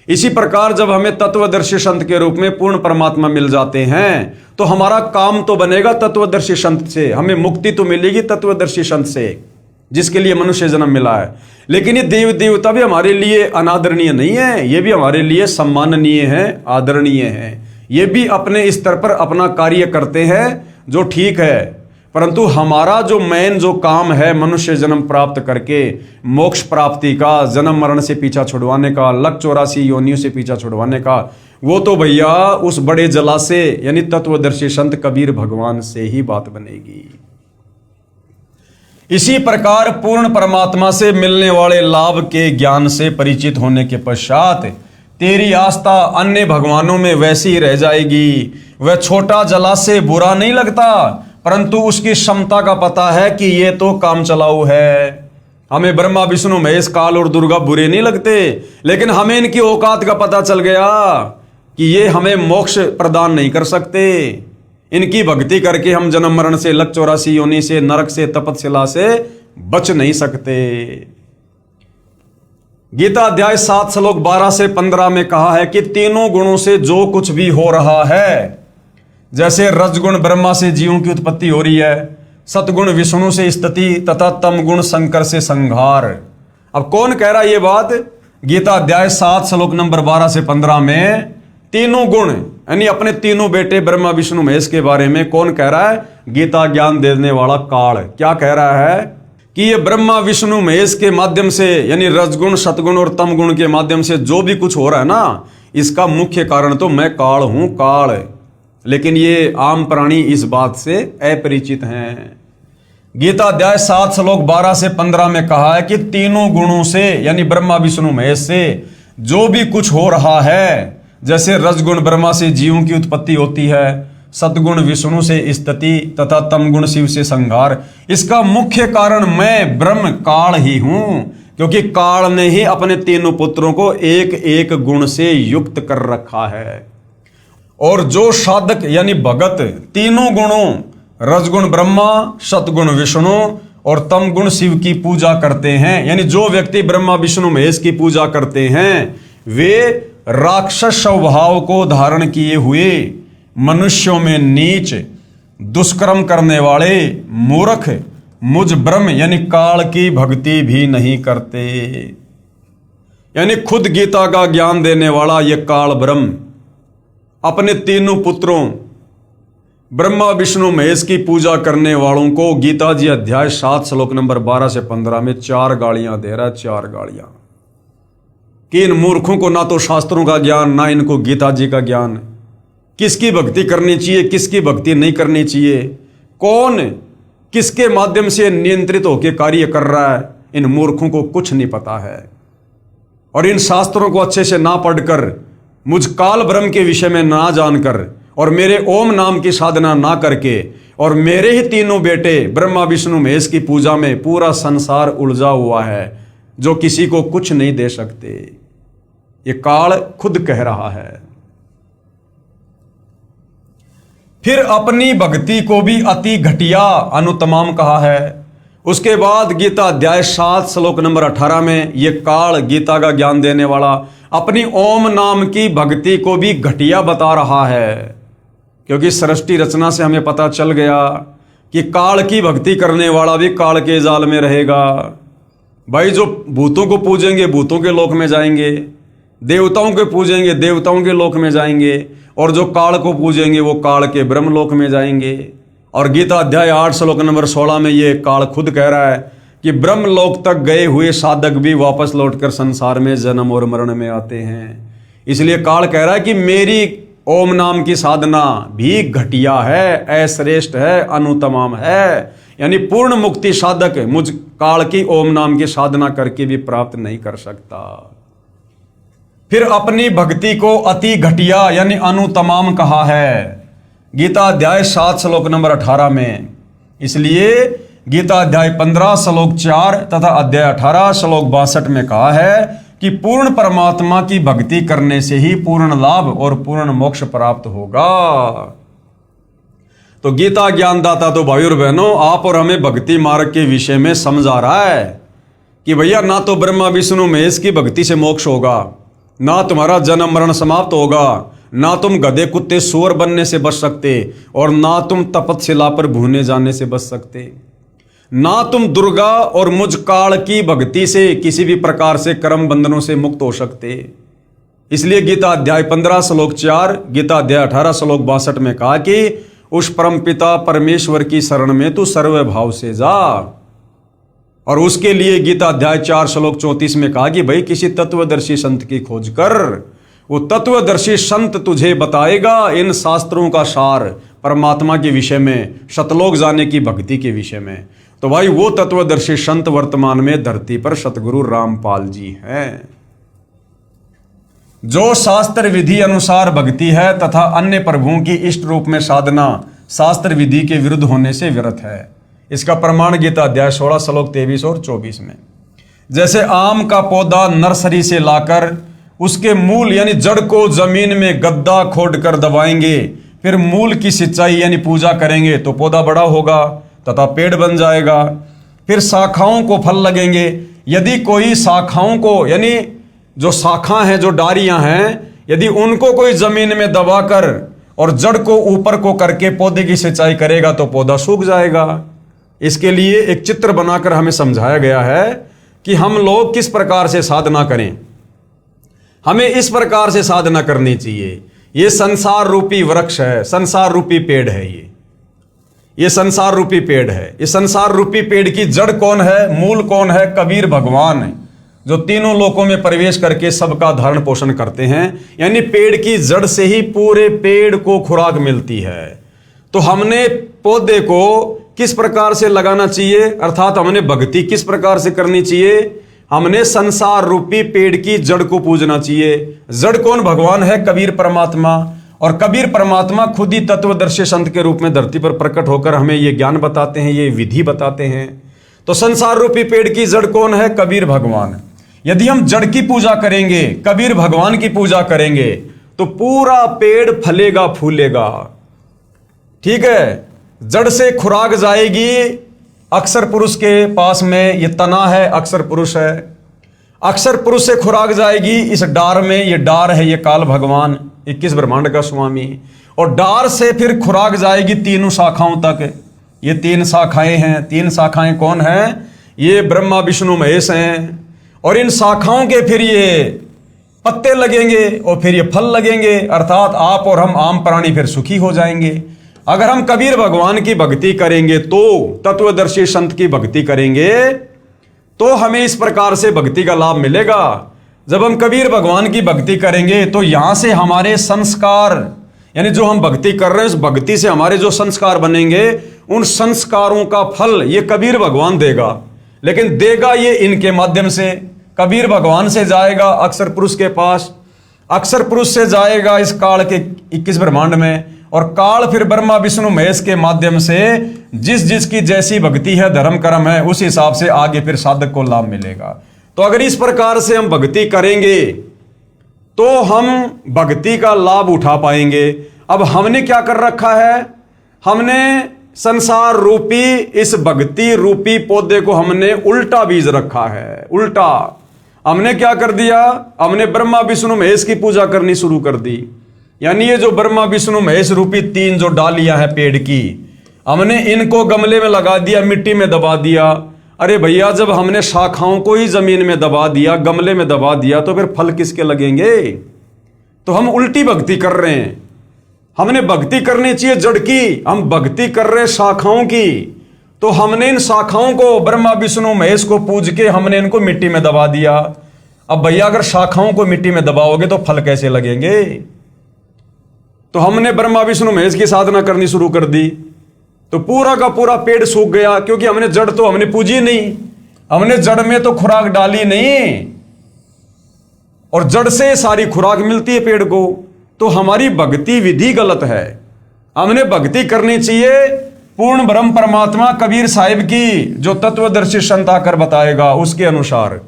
इसी प्रकार जब हमें तत्वदर्शी संत के रूप में पूर्ण परमात्मा मिल जाते हैं तो हमारा काम तो बनेगा तत्वदर्शी संत से, हमें मुक्ति तो मिलेगी तत्वदर्शी संत से, जिसके लिए मनुष्य जन्म मिला है। लेकिन ये देव देवता भी हमारे लिए अनादरणीय नहीं है, ये भी हमारे लिए सम्माननीय है, आदरणीय है। ये भी अपने स्तर पर अपना कार्य करते हैं जो ठीक है, परंतु हमारा जो मेन जो काम है मनुष्य जन्म प्राप्त करके मोक्ष प्राप्ति का, जन्म मरण से पीछा छुड़वाने का, लक 84 योनियों से पीछा छुड़वाने का, वो तो भैया उस बड़े जलाशय यानी तत्वदर्शी संत कबीर भगवान से ही बात बनेगी। इसी प्रकार पूर्ण परमात्मा से मिलने वाले लाभ के ज्ञान से परिचित होने के पश्चात तेरी आस्था अन्य भगवानों में वैसी ही रह जाएगी। वह छोटा जलाशय बुरा नहीं लगता, परंतु उसकी क्षमता का पता है कि ये तो काम चलाऊ है। हमें ब्रह्मा विष्णु महेश काल और दुर्गा बुरे नहीं लगते, लेकिन हमें इनकी औकात का पता चल गया कि ये हमें मोक्ष प्रदान नहीं कर सकते। इनकी भक्ति करके हम जन्म मरण से, लक 84 योनि से, नरक से, तपस्या से बच नहीं सकते। गीता अध्याय 7 श्लोक 12 से 15 में कहा है कि तीनों गुणों से जो कुछ भी हो रहा है, जैसे रजगुण ब्रह्मा से जीवों की उत्पत्ति हो रही है, सतगुण विष्णु से स्तुति तथा तम गुण शंकर से संहार। अब कौन कह रहा है ये बात? गीता अध्याय 7 श्लोक नंबर 12 से 15 में तीनों गुण यानी अपने तीनों बेटे ब्रह्मा विष्णु महेश के बारे में कौन कह रहा है? गीता ज्ञान देने वाला काल क्या कह रहा है कि ये ब्रह्मा विष्णु महेश के माध्यम से यानी रजगुण सतगुण और तम गुण के माध्यम से जो भी कुछ हो रहा है ना, इसका मुख्य कारण तो मैं काल हूं, काल। लेकिन ये आम प्राणी इस बात से अपरिचित हैं। गीता अध्याय 7 श्लोक 12 से 15 में कहा है कि तीनों गुणों से यानी ब्रह्मा विष्णु महेश से जो भी कुछ हो रहा है, जैसे रजगुण ब्रह्मा से जीवों की उत्पत्ति होती है, सतगुण विष्णु से स्तुति तथा तम गुण शिव से संहार, इसका मुख्य कारण मैं ब्रह्म काल ही हूं, क्योंकि काल ने ही अपने तीनों पुत्रों को एक एक गुण से युक्त कर रखा है। और जो साधक यानी भगत तीनों गुणों रजगुण ब्रह्मा, सतगुण विष्णु और तम गुण शिव की पूजा करते हैं, यानी जो व्यक्ति ब्रह्मा विष्णु महेश की पूजा करते हैं, वे राक्षस स्वभाव को धारण किए हुए मनुष्यों में नीच दुष्कर्म करने वाले मूर्ख मुझ ब्रह्म यानी काल की भक्ति भी नहीं करते। यानी खुद गीता का ज्ञान देने वाला ये काल ब्रह्म अपने तीनों पुत्रों ब्रह्मा विष्णु महेश की पूजा करने वालों को गीता जी अध्याय 7 श्लोक नंबर 12 से 15 में 4 गालियां दे रहा है, 4 गालियां कि इन मूर्खों को ना तो शास्त्रों का ज्ञान, ना इनको गीता जी का ज्ञान, किसकी भक्ति करनी चाहिए, किसकी भक्ति नहीं करनी चाहिए, कौन किसके माध्यम से नियंत्रित होकर कार्य कर रहा है, इन मूर्खों को कुछ नहीं पता है। और इन शास्त्रों को अच्छे से ना पढ़कर, मुझ काल ब्रह्म के विषय में ना जानकर और मेरे ओम नाम की साधना ना करके और मेरे ही तीनों बेटे ब्रह्मा विष्णु महेश की पूजा में पूरा संसार उलझा हुआ है, जो किसी को कुछ नहीं दे सकते। ये काल खुद कह रहा है। फिर अपनी भक्ति को भी अति घटिया अनुत्तमाम कहा है। उसके बाद गीता अध्याय 7 श्लोक नंबर 18 में ये काल गीता का ज्ञान देने वाला अपनी ओम नाम की भक्ति को भी घटिया बता रहा है, क्योंकि सृष्टि रचना से हमें पता चल गया कि काल की भक्ति करने वाला भी काल के जाल में रहेगा। भाई जो भूतों को पूजेंगे भूतों के लोक में जाएंगे, देवताओं को पूजेंगे देवताओं के लोक में जाएंगे, और जो काल को पूजेंगे वो काल के ब्रह्म लोक में जाएंगे। और गीता अध्याय 8 श्लोक नंबर 16 में ये काल खुद कह रहा है कि ब्रह्म लोक तक गए हुए साधक भी वापस लौटकर संसार में जन्म और मरण में आते हैं। इसलिए काल कह रहा है कि मेरी ओम नाम की साधना भी घटिया है, अश्रेष्ठ है, अनुत्तमाम है, यानी पूर्ण मुक्ति साधक मुझ काल की ओम नाम की साधना करके भी प्राप्त नहीं कर सकता। फिर अपनी भक्ति को अति घटिया यानी अनुत्तमाम कहा है गीता अध्याय 7 श्लोक नंबर 18 में। इसलिए गीता अध्याय 15 श्लोक 4 तथा अध्याय 18 श्लोक 62 में कहा है कि पूर्ण परमात्मा की भक्ति करने से ही पूर्ण लाभ और पूर्ण मोक्ष प्राप्त होगा। तो गीता ज्ञानदाता तो भाई और बहनों आप और हमें भक्ति मार्ग के विषय में समझा रहा है कि भैया ना तो ब्रह्मा विष्णु महेश की भक्ति से मोक्ष होगा, ना तुम्हारा जन्म मरण समाप्त होगा, ना तुम गधे कुत्ते सूअर बनने से बच सकते, और ना तुम तपस्या पर भूने जाने से बच सकते, ना तुम दुर्गा और मुझ काल की भक्ति से किसी भी प्रकार से कर्म बंधनों से मुक्त हो सकते। इसलिए गीता अध्याय 15 श्लोक 4 गीता अध्याय 18 श्लोक 62 में कहा कि उस परम पिता परमेश्वर की शरण में तू सर्व भाव से जा। और उसके लिए गीता अध्याय 4 श्लोक 34 में कहा कि भाई किसी तत्वदर्शी संत की खोज कर, वो तत्वदर्शी संत तुझे बताएगा इन शास्त्रों का सार, परमात्मा के विषय में, शतलोक जाने की भक्ति के विषय में। तो भाई वो तत्वदर्शी संत वर्तमान में धरती पर सतगुरु रामपाल जी हैं, जो शास्त्र विधि अनुसार भक्ति है तथा अन्य प्रभुओं की इष्ट रूप में साधना शास्त्र विधि के विरुद्ध होने से व्यर्थ है। इसका प्रमाण गीता अध्याय 16 श्लोक 23 और 24 में। जैसे आम का पौधा नर्सरी से लाकर उसके मूल यानी जड़ को जमीन में गड्ढा खोद कर दबाएंगे, फिर मूल की सिंचाई यानी पूजा करेंगे तो पौधा बड़ा होगा तथा पेड़ बन जाएगा। फिर शाखाओं को फल लगेंगे। यदि कोई शाखाओं को यानी जो शाखा हैं, जो डारियां हैं, यदि उनको कोई जमीन में दबाकर और जड़ को ऊपर को करके पौधे की सिंचाई करेगा तो पौधा सूख जाएगा। इसके लिए एक चित्र बनाकर हमें समझाया गया है कि हम लोग किस प्रकार से साधना करें। हमें इस प्रकार से साधना करनी चाहिए। ये संसार रूपी वृक्ष है, संसार रूपी पेड़ है। ये संसार रूपी पेड़ है। इस संसार रूपी पेड़ की जड़ कौन है, मूल कौन है? कबीर भगवान है, जो तीनों लोकों में प्रवेश करके सबका धारण पोषण करते हैं। यानी पेड़ की जड़ से ही पूरे पेड़ को खुराक मिलती है। तो हमने पौधे को किस प्रकार से लगाना चाहिए, अर्थात हमने भक्ति किस प्रकार से करनी चाहिए? हमने संसार रूपी पेड़ की जड़ को पूजना चाहिए। जड़ कौन? भगवान है, कबीर परमात्मा। और कबीर परमात्मा खुद ही तत्वदर्शी संत के रूप में धरती पर प्रकट होकर हमें ये ज्ञान बताते हैं, ये विधि बताते हैं। तो संसार रूपी पेड़ की जड़ कौन है? कबीर भगवान। यदि हम जड़ की पूजा करेंगे, कबीर भगवान की पूजा करेंगे, तो पूरा पेड़ फलेगा, फूलेगा। ठीक है, जड़ से खुराक जाएगी। अक्षर पुरुष के पास में ये तना है, अक्षर पुरुष है। अक्षर पुरुष से खुराक जाएगी इस डार में, ये डार है, ये काल भगवान 21 ब्रह्मांड का स्वामी। और डार से फिर खुराक जाएगी तीनों शाखाओं तक। ये 3 शाखाएं हैं। 3 शाखाएं कौन हैं? ये ब्रह्मा विष्णु महेश हैं। और इन शाखाओं के फिर ये पत्ते लगेंगे और फिर ये फल लगेंगे, अर्थात आप और हम आम प्राणी फिर सुखी हो जाएंगे। अगर हम कबीर भगवान की भक्ति करेंगे, तो तत्वदर्शी संत की भक्ति करेंगे, तो हमें इस प्रकार से भक्ति का लाभ मिलेगा। जब हम कबीर भगवान की भक्ति करेंगे तो यहां से हमारे संस्कार, यानी जो हम भक्ति कर रहे हैं, उस भक्ति से हमारे जो संस्कार बनेंगे, उन संस्कारों का फल ये कबीर भगवान देगा। लेकिन देगा ये इनके माध्यम से। कबीर भगवान से जाएगा अक्षर पुरुष के पास, अक्षर पुरुष से जाएगा इस काल के 21 ब्रह्मांड में, और काल फिर ब्रह्मा विष्णु महेश के माध्यम से जिस जिसकी जैसी भक्ति है, धर्म कर्म है, उस हिसाब से आगे फिर साधक को लाभ मिलेगा। तो अगर इस प्रकार से हम भक्ति करेंगे तो हम भक्ति का लाभ उठा पाएंगे। अब हमने क्या कर रखा है? हमने संसार रूपी इस भक्ति रूपी पौधे को हमने उल्टा बीज रखा है। उल्टा हमने क्या कर दिया? हमने ब्रह्मा विष्णु महेश की पूजा करनी शुरू कर दी। यानी ये जो ब्रह्मा विष्णु महेश रूपी 3 जो डालियां हैं पेड़ की, हमने इनको गमले में लगा दिया, मिट्टी में दबा दिया। अरे भैया, जब हमने शाखाओं को ही जमीन में दबा दिया, गमले में दबा दिया, तो फिर फल किसके लगेंगे? तो हम उल्टी भक्ति कर रहे हैं। हमने भक्ति करनी चाहिए जड़ की, हम भक्ति कर रहे शाखाओं की। तो हमने इन शाखाओं को ब्रह्मा विष्णु महेश को पूज के हमने इनको मिट्टी में दबा दिया। अब भैया, अगर शाखाओं को मिट्टी में दबाओगे तो फल कैसे लगेंगे? तो हमने ब्रह्मा विष्णु महेश की साधना करनी शुरू कर दी, तो पूरा का पूरा पेड़ सूख गया, क्योंकि हमने जड़ तो हमने पूजी नहीं, हमने जड़ में तो खुराक डाली नहीं, और जड़ से सारी खुराक मिलती है पेड़ को। तो हमारी भक्ति विधि गलत है। हमने भक्ति करनी चाहिए पूर्ण ब्रह्म परमात्मा कबीर साहिब की, जो तत्वदर्शी संत आकर बताएगा उसके अनुसार।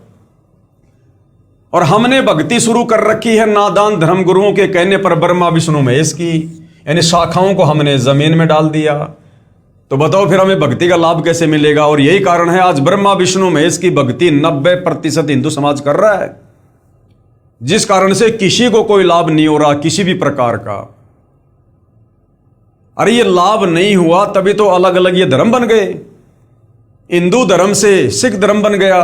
और हमने भक्ति शुरू कर रखी है नादान धर्म गुरुओं के कहने पर ब्रह्मा विष्णु महेश की, यानी शाखाओं को हमने जमीन में डाल दिया। तो बताओ फिर हमें भक्ति का लाभ कैसे मिलेगा? और यही कारण है आज ब्रह्मा विष्णु महेश की भक्ति 90% हिंदू समाज कर रहा है, जिस कारण से किसी को कोई लाभ नहीं हो रहा किसी भी प्रकार का। अरे ये लाभ नहीं हुआ तभी तो अलग अलग ये धर्म बन गए। हिंदू धर्म से सिख धर्म बन गया,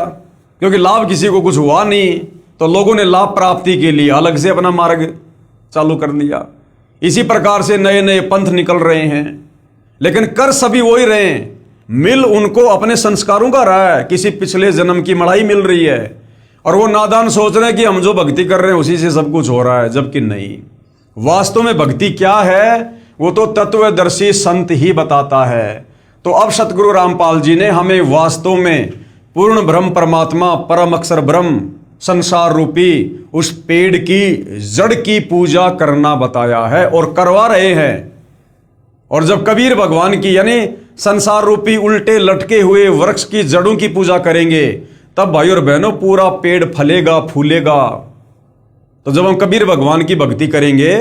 क्योंकि लाभ किसी को कुछ हुआ नहीं, तो लोगों ने लाभ प्राप्ति के लिए अलग से अपना मार्ग चालू कर दिया। इसी प्रकार से नए नए पंथ निकल रहे हैं, लेकिन कर सभी वही रहे हैं। मिल उनको अपने संस्कारों का रहा है, किसी पिछले जन्म की मड़ाई मिल रही है, और वो नादान सोच रहे हैं कि हम जो भक्ति कर रहे हैं उसी से सब कुछ हो रहा है, जबकि नहीं। वास्तव में भक्ति क्या है? वो तो तत्वदर्शी संत ही बताता है। तो अब सतगुरु रामपाल जी ने हमें वास्तव में पूर्ण ब्रह्म परमात्मा परम अक्षर ब्रह्म संसार रूपी उस पेड़ की जड़ की पूजा करना बताया है और करवा रहे हैं। और जब कबीर भगवान की यानी संसार रूपी उल्टे लटके हुए वृक्ष की जड़ों की पूजा करेंगे, तब भाई और बहनों पूरा पेड़ फलेगा फूलेगा। तो जब हम कबीर भगवान की भक्ति करेंगे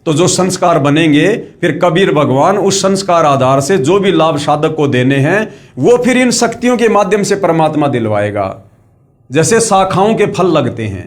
तो जो संस्कार बनेंगे, फिर कबीर भगवान उस संस्कार आधार से जो भी लाभ साधक को देने हैं वो फिर इन शक्तियों के माध्यम से परमात्मा दिलवाएगा, जैसे शाखाओं के फल लगते हैं।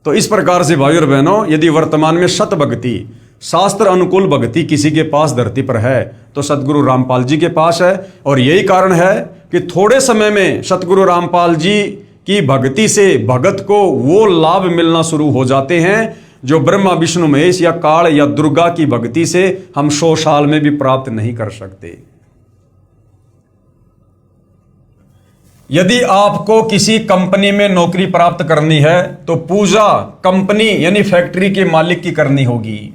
तो इस प्रकार से भाई और बहनों, यदि वर्तमान में सत भक्ति शास्त्र अनुकूल भक्ति किसी के पास धरती पर है तो सतगुरु रामपाल जी के पास है। और यही कारण है कि थोड़े समय में सतगुरु रामपाल जी की भक्ति से भगत को वो लाभ मिलना शुरू हो जाते हैं जो ब्रह्मा विष्णु महेश या काल या दुर्गा की भक्ति से हम 100 साल में भी प्राप्त नहीं कर सकते। यदि आपको किसी कंपनी में नौकरी प्राप्त करनी है तो पूजा कंपनी यानी फैक्ट्री के मालिक की करनी होगी।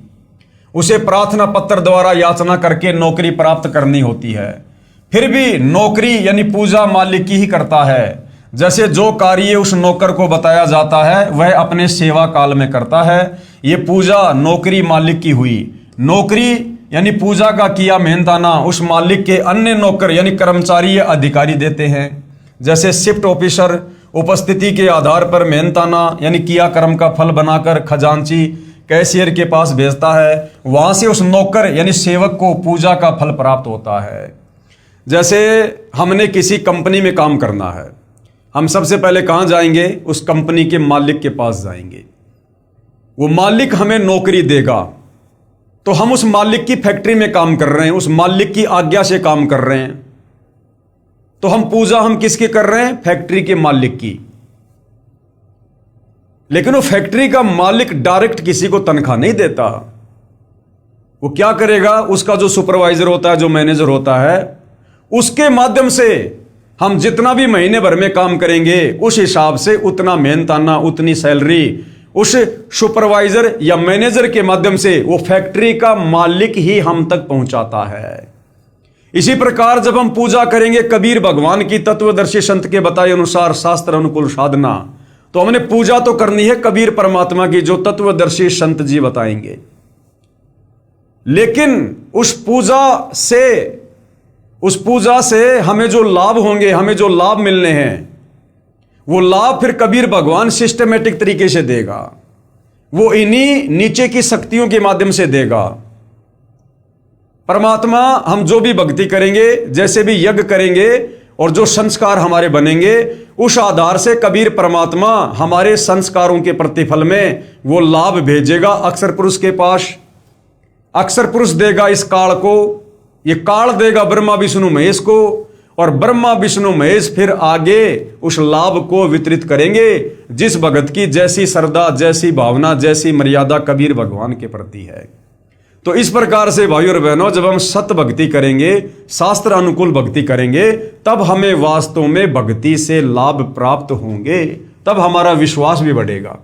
उसे प्रार्थना पत्र द्वारा याचना करके नौकरी प्राप्त करनी होती है। फिर भी नौकरी यानी पूजा मालिक की ही करता है। जैसे जो कार्य उस नौकर को बताया जाता है वह अपने सेवा काल में करता है। ये पूजा नौकरी मालिक की हुई। नौकरी यानी पूजा का किया मेहनताना उस मालिक के अन्य नौकर यानी कर्मचारी या अधिकारी देते हैं। जैसे शिफ्ट ऑफिसर उपस्थिति के आधार पर मेहनताना यानी किया कर्म का फल बनाकर खजांची कैशियर के पास भेजता है। वहां से उस नौकर यानी सेवक को पूजा का फल प्राप्त होता है। जैसे हमने किसी कंपनी में काम करना है, हम सबसे पहले कहां जाएंगे? उस कंपनी के मालिक के पास जाएंगे। वो मालिक हमें नौकरी देगा तो हम उस मालिक की फैक्ट्री में काम कर रहे हैं, उस मालिक की आज्ञा से काम कर रहे हैं। तो हम पूजा हम किसकी कर रहे हैं? फैक्ट्री के मालिक की। लेकिन वो फैक्ट्री का मालिक डायरेक्ट किसी को तनख्वाह नहीं देता। वो क्या करेगा? उसका जो सुपरवाइजर होता है, जो मैनेजर होता है, उसके माध्यम से हम जितना भी महीने भर में काम करेंगे उस हिसाब से उतना मेहनताना उतनी सैलरी उस सुपरवाइजर या मैनेजर के माध्यम से वो फैक्ट्री का मालिक ही हम तक पहुंचाता है। इसी प्रकार जब हम पूजा करेंगे कबीर भगवान की तत्वदर्शी संत के बताए अनुसार शास्त्र अनुकूल साधना, तो हमने पूजा तो करनी है कबीर परमात्मा की जो तत्वदर्शी संत जी बताएंगे। लेकिन उस पूजा से हमें जो लाभ होंगे, हमें जो लाभ मिलने हैं, वो लाभ फिर कबीर भगवान सिस्टमेटिक तरीके से देगा। वो इन्हीं नीचे की शक्तियों के माध्यम से देगा। परमात्मा हम जो भी भक्ति करेंगे, जैसे भी यज्ञ करेंगे और जो संस्कार हमारे बनेंगे, उस आधार से कबीर परमात्मा हमारे संस्कारों के प्रतिफल में वो लाभ भेजेगा अक्षर पुरुष के पास। अक्षर पुरुष देगा इस काल को, ये काल देगा ब्रह्मा विष्णु महेश को, और ब्रह्मा विष्णु महेश फिर आगे उस लाभ को वितरित करेंगे जिस भगत की जैसी श्रद्धा, जैसी भावना, जैसी मर्यादा कबीर भगवान के प्रति है। तो इस प्रकार से भाई और बहनों, जब हम सत भक्ति करेंगे, शास्त्र अनुकूल भक्ति करेंगे, तब हमें वास्तव में भक्ति से लाभ प्राप्त होंगे, तब हमारा विश्वास भी बढ़ेगा।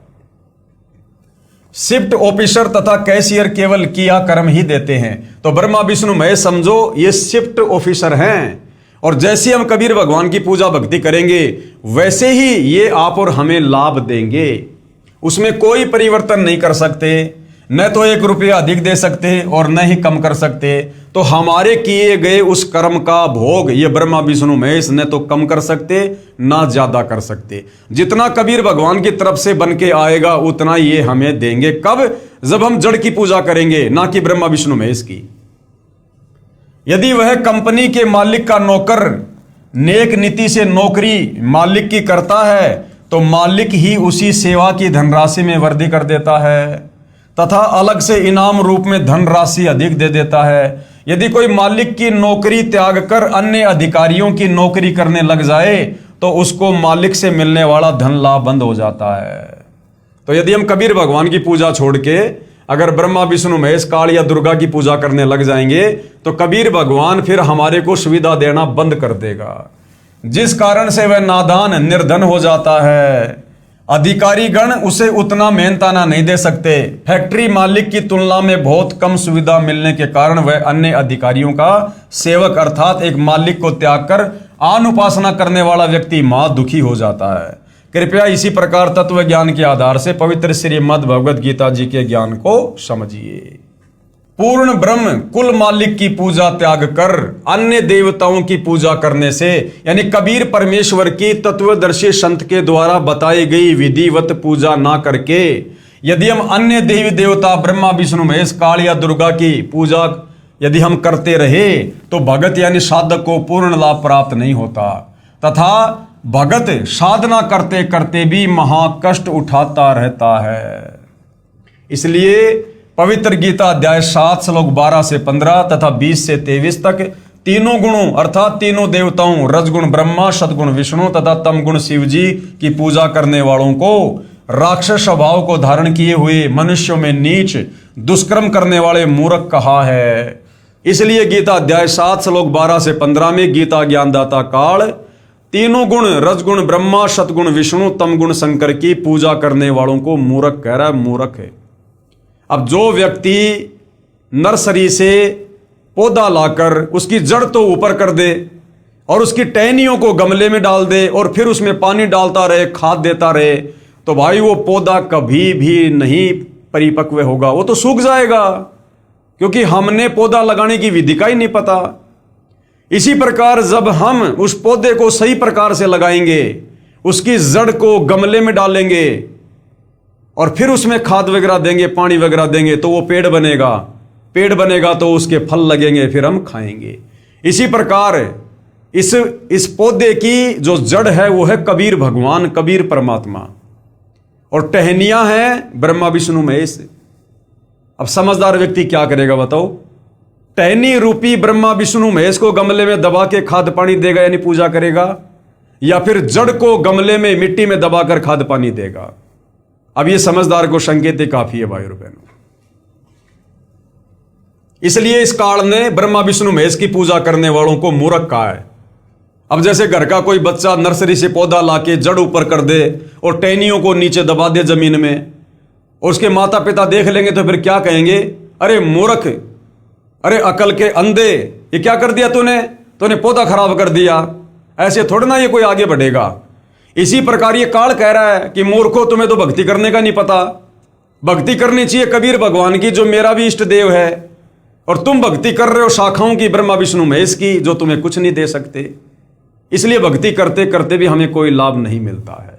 शिफ्ट ऑफिसर तथा कैशियर केवल किया कर्म ही देते हैं। तो ब्रह्मा विष्णु महेश समझो ये शिफ्ट ऑफिसर हैं, और जैसे हम कबीर भगवान की पूजा भक्ति करेंगे वैसे ही ये आप और हमें लाभ देंगे। उसमें कोई परिवर्तन नहीं कर सकते, न तो 1 रुपया अधिक दे सकते और न ही कम कर सकते। तो हमारे किए गए उस कर्म का भोग ये ब्रह्मा विष्णु महेश न तो कम कर सकते ना ज्यादा कर सकते। जितना कबीर भगवान की तरफ से बन के आएगा उतना ये हमें देंगे। कब? जब हम जड़ की पूजा करेंगे, ना कि ब्रह्मा विष्णु महेश की। यदि वह कंपनी के मालिक का नौकर नेक नीति से नौकरी मालिक की करता है तो मालिक ही उसी सेवा की धनराशि में वृद्धि कर देता है तथा अलग से इनाम रूप में धनराशि अधिक दे देता है। यदि कोई मालिक की नौकरी त्याग कर अन्य अधिकारियों की नौकरी करने लग जाए तो उसको मालिक से मिलने वाला धन लाभ बंद हो जाता है। तो यदि हम कबीर भगवान की पूजा छोड़ के अगर ब्रह्मा विष्णु महेश काल या दुर्गा की पूजा करने लग जाएंगे तो कबीर भगवान फिर हमारे को सुविधा देना बंद कर देगा, जिस कारण से वह नादान निर्धन हो जाता है अधिकारी गण उसे उतना मेहनताना नहीं दे सकते। फैक्ट्री मालिक की तुलना में बहुत कम सुविधा मिलने के कारण वह अन्य अधिकारियों का सेवक अर्थात एक मालिक को त्याग कर आन उपासना करने वाला व्यक्ति महा दुखी हो जाता है। कृपया इसी प्रकार तत्व ज्ञान के आधार से पवित्र श्रीमद् भगवद गीता जी के ज्ञान को समझिए। पूर्ण ब्रह्म कुल मालिक की पूजा त्याग कर अन्य देवताओं की पूजा करने से, यानी कबीर परमेश्वर की तत्वदर्शी संत के द्वारा बताई गई विधिवत पूजा ना करके यदि हम अन्य देवी देवता ब्रह्मा विष्णु महेश काल या दुर्गा की पूजा यदि हम करते रहे तो भगत यानी साधक को पूर्ण लाभ प्राप्त नहीं होता, तथा भगत साधना करते करते भी महाकष्ट उठाता रहता है। इसलिए पवित्र गीता अध्याय 7 श्लोक 12 से 15 तथा 20 से 23 तक तीनों गुणों अर्थात तीनों देवताओं रजगुण ब्रह्मा, सदगुण विष्णु तथा तमगुण शिव जी की पूजा करने वालों को राक्षस स्वभाव को धारण किए हुए मनुष्यों में नीच दुष्कर्म करने वाले मूर्ख कहा है। इसलिए गीता अध्याय 7 श्लोक 12 से 15 में गीता ज्ञानदाता काल तीनों गुण रजगुण ब्रह्मा, सतगुण विष्णु, तमगुण शंकर की पूजा करने वालों को मूर्ख कह रहा है, मूर्ख है। अब जो व्यक्ति नर्सरी से पौधा लाकर उसकी जड़ तो ऊपर कर दे और उसकी टहनियों को गमले में डाल दे और फिर उसमें पानी डालता रहे, खाद देता रहे, तो भाई वो पौधा कभी भी नहीं परिपक्व होगा, वो तो सूख जाएगा, क्योंकि हमने पौधा लगाने की विधि का ही नहीं पता। इसी प्रकार जब हम उस पौधे को सही प्रकार से लगाएंगे, उसकी जड़ को गमले में डालेंगे और फिर उसमें खाद वगैरह देंगे, पानी वगैरह देंगे, तो वो पेड़ बनेगा। पेड़ बनेगा तो उसके फल लगेंगे, फिर हम खाएंगे। इसी प्रकार इस पौधे की जो जड़ है वो है कबीर भगवान, कबीर परमात्मा, और टहनियां हैं ब्रह्मा विष्णु महेश। अब समझदार व्यक्ति क्या करेगा बताओ? टहनी रूपी ब्रह्मा विष्णु महेश को गमले में दबा के खाद पानी देगा यानी पूजा करेगा, या फिर जड़ को गमले में मिट्टी में दबाकर खाद पानी देगा? अब ये समझदार को संकेत काफी है भाई और बहनों। इसलिए इस काल ने ब्रह्मा विष्णु महेश की पूजा करने वालों को मूर्ख कहा है। अब जैसे घर का कोई बच्चा नर्सरी से पौधा लाके जड़ ऊपर कर दे और टहनियों को नीचे दबा दे जमीन में, और उसके माता पिता देख लेंगे तो फिर क्या कहेंगे? अरे मूर्ख, अरे अकल के अंधे, ये क्या कर दिया तूने पौधा खराब कर दिया। ऐसे थोड़ा ना ये कोई आगे बढ़ेगा। इसी प्रकार ये काल कह रहा है कि मूर्खों, तुम्हें तो भक्ति करने का नहीं पता। भक्ति करनी चाहिए कबीर भगवान की, जो मेरा भी इष्ट देव है, और तुम भक्ति कर रहे हो शाखाओं की ब्रह्मा विष्णु महेश की, जो तुम्हें कुछ नहीं दे सकते। इसलिए भक्ति करते करते भी हमें कोई लाभ नहीं मिलता है।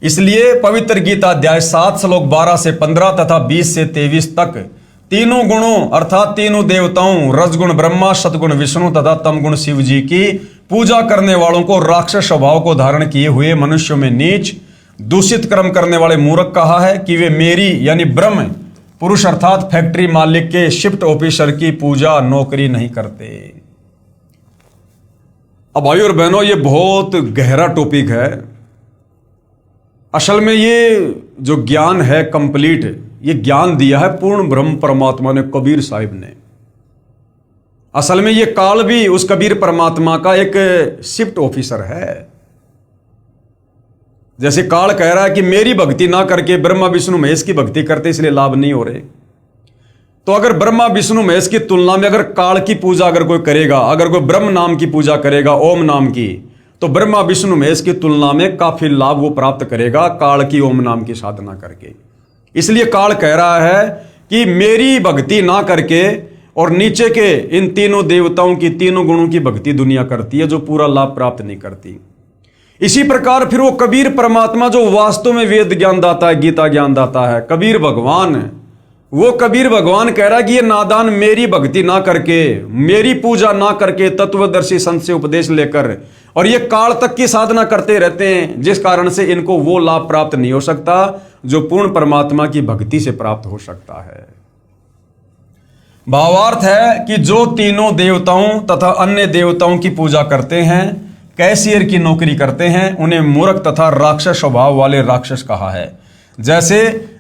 इसलिए पवित्र गीता अध्याय 7 श्लोक 12 से 15 तथा 20 से 23 तक तीनों गुणों अर्थात तीनों देवताओं रजगुण ब्रह्मा, सतगुण विष्णु तथा तमगुण शिव जी की पूजा करने वालों को राक्षस स्वभाव को धारण किए हुए मनुष्यों में नीच दूषित कर्म करने वाले मूर्ख कहा है कि वे मेरी यानी ब्रह्म पुरुष अर्थात फैक्ट्री मालिक के शिफ्ट ऑफिसर की पूजा नौकरी नहीं करते। अब भाई और बहनों, ये बहुत गहरा टॉपिक है। असल में ये जो ज्ञान है कंप्लीट, ये ज्ञान दिया है पूर्ण ब्रह्म परमात्मा ने, कबीर साहिब ने। असल में ये काल भी उस कबीर परमात्मा का एक शिफ्ट ऑफिसर है। जैसे काल कह रहा है कि मेरी भक्ति ना करके ब्रह्मा विष्णु महेश की भक्ति करते इसलिए लाभ नहीं हो रहे, तो अगर ब्रह्मा विष्णु महेश की तुलना में अगर काल की पूजा अगर कोई करेगा, अगर कोई ब्रह्म नाम की पूजा करेगा, ओम नाम की, तो ब्रह्मा विष्णु महेश की तुलना में काफी लाभ वो प्राप्त करेगा काल की ओम नाम की साधना करके। इसलिए काल कह रहा है कि मेरी भक्ति ना करके और नीचे के इन तीनों देवताओं की तीनों गुणों की भक्ति दुनिया करती है, जो पूरा लाभ प्राप्त नहीं करती। इसी प्रकार फिर वो कबीर परमात्मा जो वास्तव में वेद ज्ञान दाता है, गीता ज्ञान दाता है, कबीर भगवान, वो कबीर भगवान कह रहा है कि ये नादान मेरी भक्ति ना करके, मेरी पूजा ना करके तत्वदर्शी संत से उपदेश लेकर और ये काल तक की साधना करते रहते हैं, जिस कारण से इनको वो लाभ प्राप्त नहीं हो सकता जो पूर्ण परमात्मा की भक्ति से प्राप्त हो सकता है। भावार्थ है कि जो तीनों देवताओं तथा अन्य देवताओं की पूजा करते हैं, कैशियर की नौकरी करते हैं, उन्हें मूर्ख तथा राक्षस स्वभाव वाले राक्षस कहा है। जैसे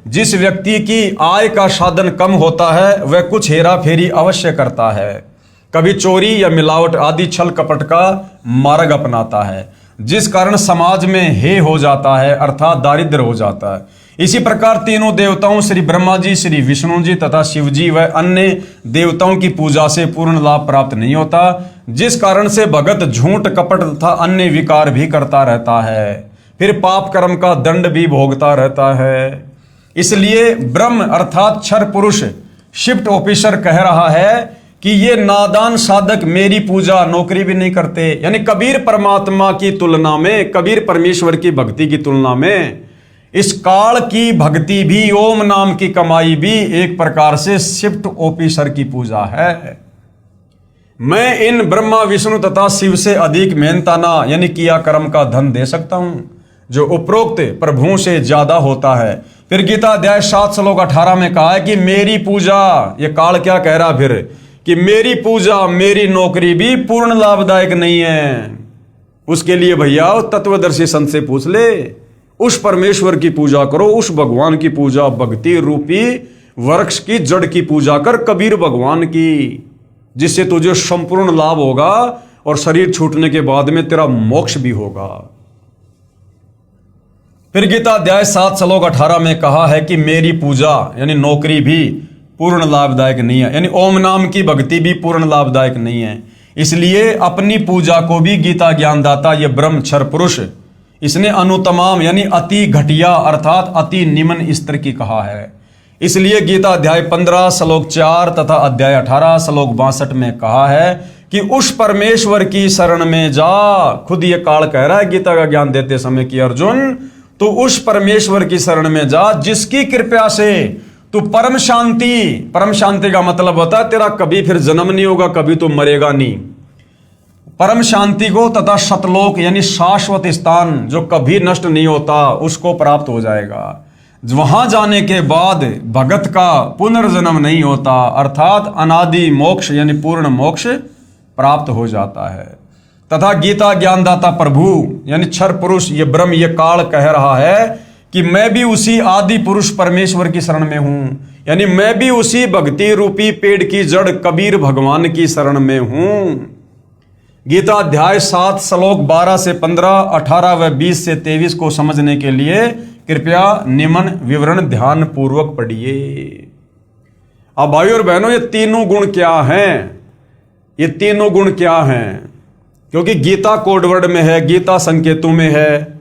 जिस व्यक्ति की आय का साधन कम होता है वह कुछ हेरा फेरी अवश्य करता है, कभी चोरी या मिलावट आदि छल कपट का मार्ग अपनाता है। जिस कारण समाज में हे हो जाता है, अर्थात दारिद्र हो जाता है। इसी प्रकार तीनों देवताओं श्री ब्रह्मा जी, श्री विष्णु जी तथा शिव जी व अन्य देवताओं की पूजा से पूर्ण लाभ प्राप्त नहीं होता, जिस कारण से भगत झूठ, कपट तथा अन्य विकार भी करता रहता है, फिर पाप कर्म का दंड भी भोगता रहता है। इसलिए ब्रह्म अर्थात क्षर पुरुष शिफ्ट ऑफिसर कह रहा है कि ये नादान साधक मेरी पूजा नौकरी भी नहीं करते। यानी कबीर परमात्मा की तुलना में, कबीर परमेश्वर की भक्ति की तुलना में इस काल की भक्ति भी, ओम नाम की कमाई भी एक प्रकार से शिफ्ट ऑफिसर की पूजा है। मैं इन ब्रह्मा विष्णु तथा शिव से अधिक मेहनताना यानी किया कर्म का धन दे सकता हूं, जो उपरोक्त प्रभुओं से ज्यादा होता है। फिर गीता अध्याय 7 श्लोक 18 में कहा है कि मेरी पूजा, ये काल क्या कह रहा फिर, कि मेरी पूजा, मेरी नौकरी भी पूर्ण लाभदायक नहीं है। उसके लिए भैया तत्वदर्शी संत से पूछ ले, उस परमेश्वर की पूजा करो, उस भगवान की पूजा, भक्ति रूपी वृक्ष की जड़ की पूजा कर, कबीर भगवान की, जिससे तुझे संपूर्ण लाभ होगा और शरीर छूटने के बाद में तेरा मोक्ष भी होगा। फिर गीता अध्याय 7 श्लोक 18 में कहा है कि मेरी पूजा यानी नौकरी भी पूर्ण लाभदायक नहीं है, यानी ओम नाम की भक्ति भी पूर्ण लाभदायक नहीं है। इसलिए अपनी पूजा को भी गीता ज्ञानदाता ये ब्रह्म क्षर पुरुष, इसने अनुतमाम यानी अति घटिया अर्थात अति निम्न स्तर की कहा है। इसलिए गीता अध्याय 15 श्लोक 4 तथा अध्याय 18 श्लोक 62 में कहा है कि उस परमेश्वर की शरण में जा। खुद ये काल कह रहा है गीता का ज्ञान देते समय कि अर्जुन, तो उस परमेश्वर की शरण में जा जिसकी कृपा से तू परम शांति का मतलब होता है तेरा कभी फिर जन्म नहीं होगा, कभी तो मरेगा नहीं। परम शांति को तथा सतलोक यानी शाश्वत स्थान जो कभी नष्ट नहीं होता, उसको प्राप्त हो जाएगा। वहां जाने के बाद भगत का पुनर्जन्म नहीं होता, अर्थात अनादि मोक्ष यानी पूर्ण मोक्ष प्राप्त हो जाता है। तथा गीता ज्ञानदाता प्रभु यानी क्षर पुरुष ये ब्रह्म ये काल कह रहा है कि मैं भी उसी आदि पुरुष परमेश्वर की शरण में हूं, यानी मैं भी उसी भक्ति रूपी पेड़ की जड़ कबीर भगवान की शरण में हूं। गीता अध्याय 7 श्लोक 12 से 15, 18 व 20 से 23 को समझने के लिए कृपया निम्न विवरण ध्यान पूर्वक पढ़िए। अब भाइयों और बहनों, ये तीनों गुण क्या हैं? ये तीनों गुण क्या हैं? क्योंकि गीता कोडवर्ड में है, गीता संकेतों में है।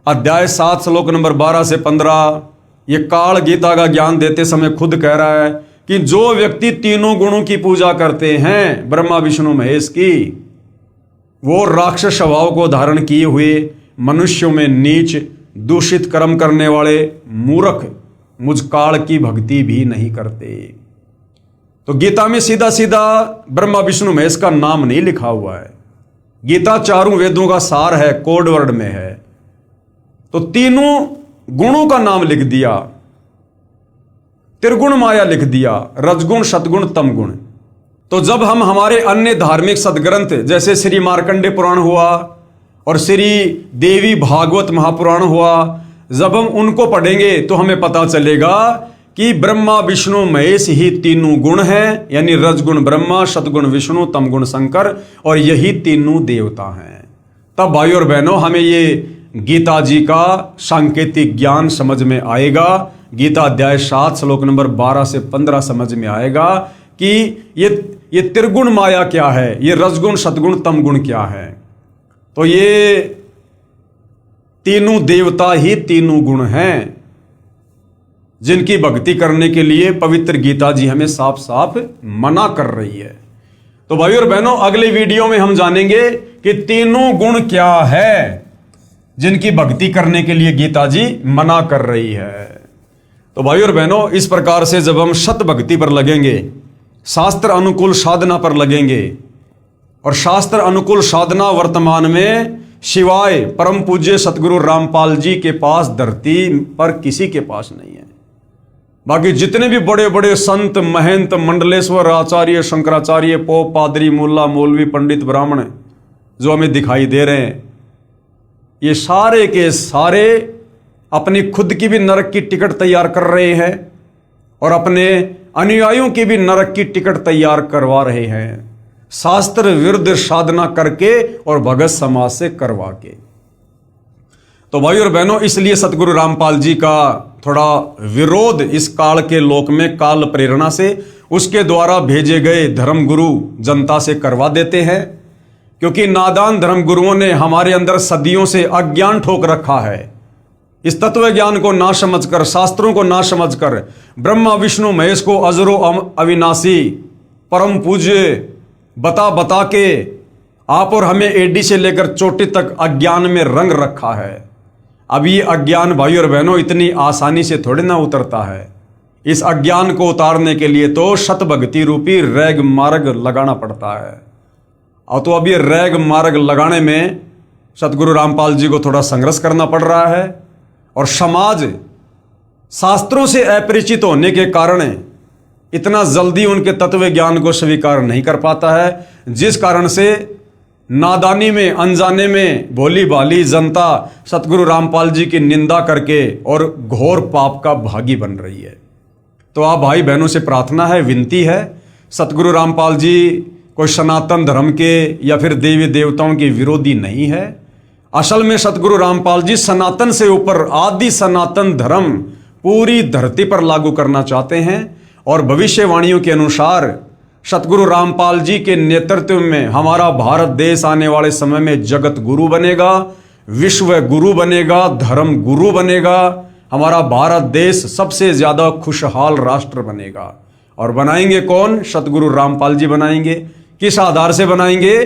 अध्याय 7 श्लोक नंबर 12 से 15 ये काल गीता का ज्ञान देते समय खुद कह रहा है कि जो व्यक्ति तीनों गुणों की पूजा करते हैं ब्रह्मा विष्णु महेश की, वो राक्षस स्वभाव को धारण किए हुए मनुष्यों में नीच दूषित कर्म करने वाले मूर्ख मुझ काल की भक्ति भी नहीं करते। तो गीता में सीधा सीधा ब्रह्मा विष्णु महेश का नाम नहीं लिखा हुआ है। गीता चारों वेदों का सार है, कोड वर्ड में है। तो तीनों गुणों का नाम लिख दिया, त्रिगुण माया लिख दिया, रजगुण सतगुण तम गुण। तो जब हम हमारे अन्य धार्मिक सदग्रंथ जैसे श्री मार्कंडे पुराण हुआ और श्री देवी भागवत महापुराण हुआ, जब हम उनको पढ़ेंगे तो हमें पता चलेगा कि ब्रह्मा विष्णु महेश ही तीनों गुण हैं, यानी रजगुण ब्रह्मा, सतगुण विष्णु, तमगुण शंकर, और यही तीनों देवता हैं। तब भाइयों और बहनों हमें ये गीता जी का सांकेतिक ज्ञान समझ में आएगा। गीता अध्याय 7 श्लोक नंबर 12 से 15 समझ में आएगा कि ये त्रिगुण माया क्या है, ये रजगुण सतगुण तमगुण क्या है। तो ये तीनों देवता ही तीनों गुण हैं जिनकी भक्ति करने के लिए पवित्र गीता जी हमें साफ साफ मना कर रही है। तो भाइयों और बहनों, अगले वीडियो में हम जानेंगे कि तीनों गुण क्या है जिनकी भक्ति करने के लिए गीता जी मना कर रही है। तो भाइयों और बहनों, इस प्रकार से जब हम सत भक्ति पर लगेंगे, शास्त्र अनुकूल साधना पर लगेंगे, और शास्त्र अनुकूल साधना वर्तमान में शिवाय परम पूज्य सतगुरु रामपाल जी के पास धरती पर किसी के पास नहीं है। बाकी जितने भी बड़े बड़े संत महंत मंडलेश्वर आचार्य शंकराचार्य पोप पादरी मुल्ला मौलवी पंडित ब्राह्मण जो हमें दिखाई दे रहे हैं, ये सारे के सारे अपनी खुद की भी नरक की टिकट तैयार कर रहे हैं और अपने अनुयायियों की भी नरक की टिकट तैयार करवा रहे हैं, शास्त्र विरुद्ध साधना करके और भगत समाज से करवा के। तो भाई और बहनों, इसलिए सतगुरु रामपाल जी का थोड़ा विरोध इस काल के लोक में काल प्रेरणा से उसके द्वारा भेजे गए धर्मगुरु जनता से करवा देते हैं, क्योंकि नादान धर्मगुरुओं ने हमारे अंदर सदियों से अज्ञान ठोक रखा है। इस तत्व ज्ञान को ना समझकर, शास्त्रों को ना समझकर, ब्रह्मा विष्णु महेश को अजरो अविनाशी परम पूज्य बता बता के आप और हमें एडी से लेकर चोटी तक अज्ञान में रंग रखा है। अब ये अज्ञान भाई और बहनों इतनी आसानी से थोड़ी ना उतरता है। इस अज्ञान को उतारने के लिए तो शतभक्ति रूपी रैग मार्ग लगाना पड़ता है। और तो अब ये रैग मार्ग लगाने में सतगुरु रामपाल जी को थोड़ा संघर्ष करना पड़ रहा है, और समाज शास्त्रों से अपरिचित होने के कारण इतना जल्दी उनके तत्व ज्ञान को स्वीकार नहीं कर पाता है, जिस कारण से नादानी में, अनजाने में भोली भाली जनता सतगुरु रामपाल जी की निंदा करके और घोर पाप का भागी बन रही है। तो आप भाई बहनों से प्रार्थना है, विनती है, सतगुरु रामपाल जी कोई सनातन धर्म के या फिर देवी देवताओं के विरोधी नहीं है। असल में सतगुरु रामपाल जी सनातन से ऊपर आदि सनातन धर्म पूरी धरती पर लागू करना चाहते हैं, और भविष्यवाणियों के अनुसार सतगुरु रामपाल जी के नेतृत्व में हमारा भारत देश आने वाले समय में जगत गुरु बनेगा, विश्व गुरु बनेगा, धर्म गुरु बनेगा। हमारा भारत देश सबसे ज्यादा खुशहाल राष्ट्र बनेगा। और बनाएंगे कौन? सतगुरु रामपाल जी बनाएंगे। किस आधार से बनाएंगे?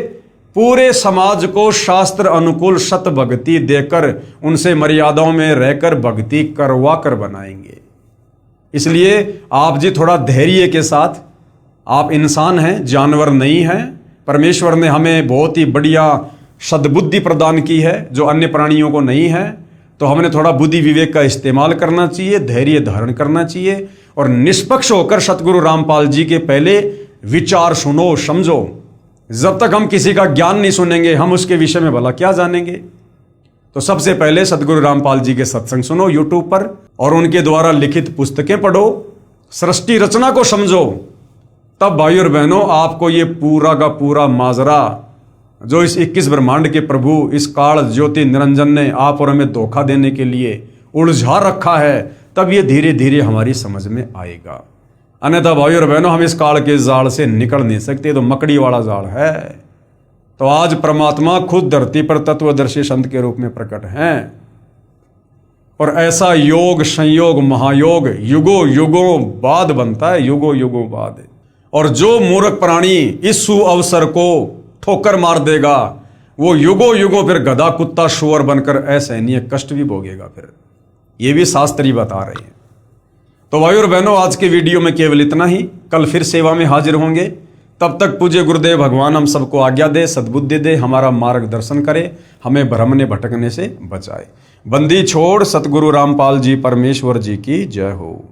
पूरे समाज को शास्त्र अनुकूल सत भक्ति देकर, उनसे मर्यादाओं में रहकर भक्ति करवा कर बनाएंगे। इसलिए आप जी थोड़ा धैर्य के साथ, आप इंसान हैं, जानवर नहीं हैं। परमेश्वर ने हमें बहुत ही बढ़िया सद्बुद्धि प्रदान की है जो अन्य प्राणियों को नहीं है। तो हमने थोड़ा बुद्धि विवेक का इस्तेमाल करना चाहिए, धैर्य धारण करना चाहिए, और निष्पक्ष होकर सतगुरु रामपाल जी के पहले विचार सुनो, समझो। जब तक हम किसी का ज्ञान नहीं सुनेंगे, हम उसके विषय में भला क्या जानेंगे। तो सबसे पहले सतगुरु रामपाल जी के सत्संग सुनो यूट्यूब पर, और उनके द्वारा लिखित पुस्तकें पढ़ो, सृष्टि रचना को समझो। तब भाई और बहनों, आपको ये पूरा का पूरा माजरा जो इस 21 ब्रह्मांड के प्रभु इस काल ज्योति निरंजन ने आप और हमें धोखा देने के लिए उलझा रखा है, तब ये धीरे धीरे हमारी समझ में आएगा। अन्यथा भाई और बहनों, हम इस काल के जाल से निकल नहीं सकते, तो मकड़ी वाला जाल है। तो आज परमात्मा खुद धरती पर तत्वदर्शी संत के रूप में प्रकट हैं, और ऐसा योग संयोग महायोग युगों युगों बाद बनता है, युगों युगों बाद। और जो मूर्ख प्राणी इस सुअवसर को ठोकर मार देगा, वो युगों युगों फिर गधा कुत्ता शुअर बनकर असहनीय कष्ट भी भोगेगा। फिर ये भी शास्त्री बता रहे हैं। तो भाई और बहनों, आज के वीडियो में केवल इतना ही। कल फिर सेवा में हाजिर होंगे। तब तक पूज्य गुरुदेव भगवान हम सबको आज्ञा दे, सद्बुद्धि दे, हमारा मार्गदर्शन करे, हमें भ्रमने भटकने से बचाए। बंदी छोड़ सतगुरु रामपाल जी परमेश्वर जी की जय हो।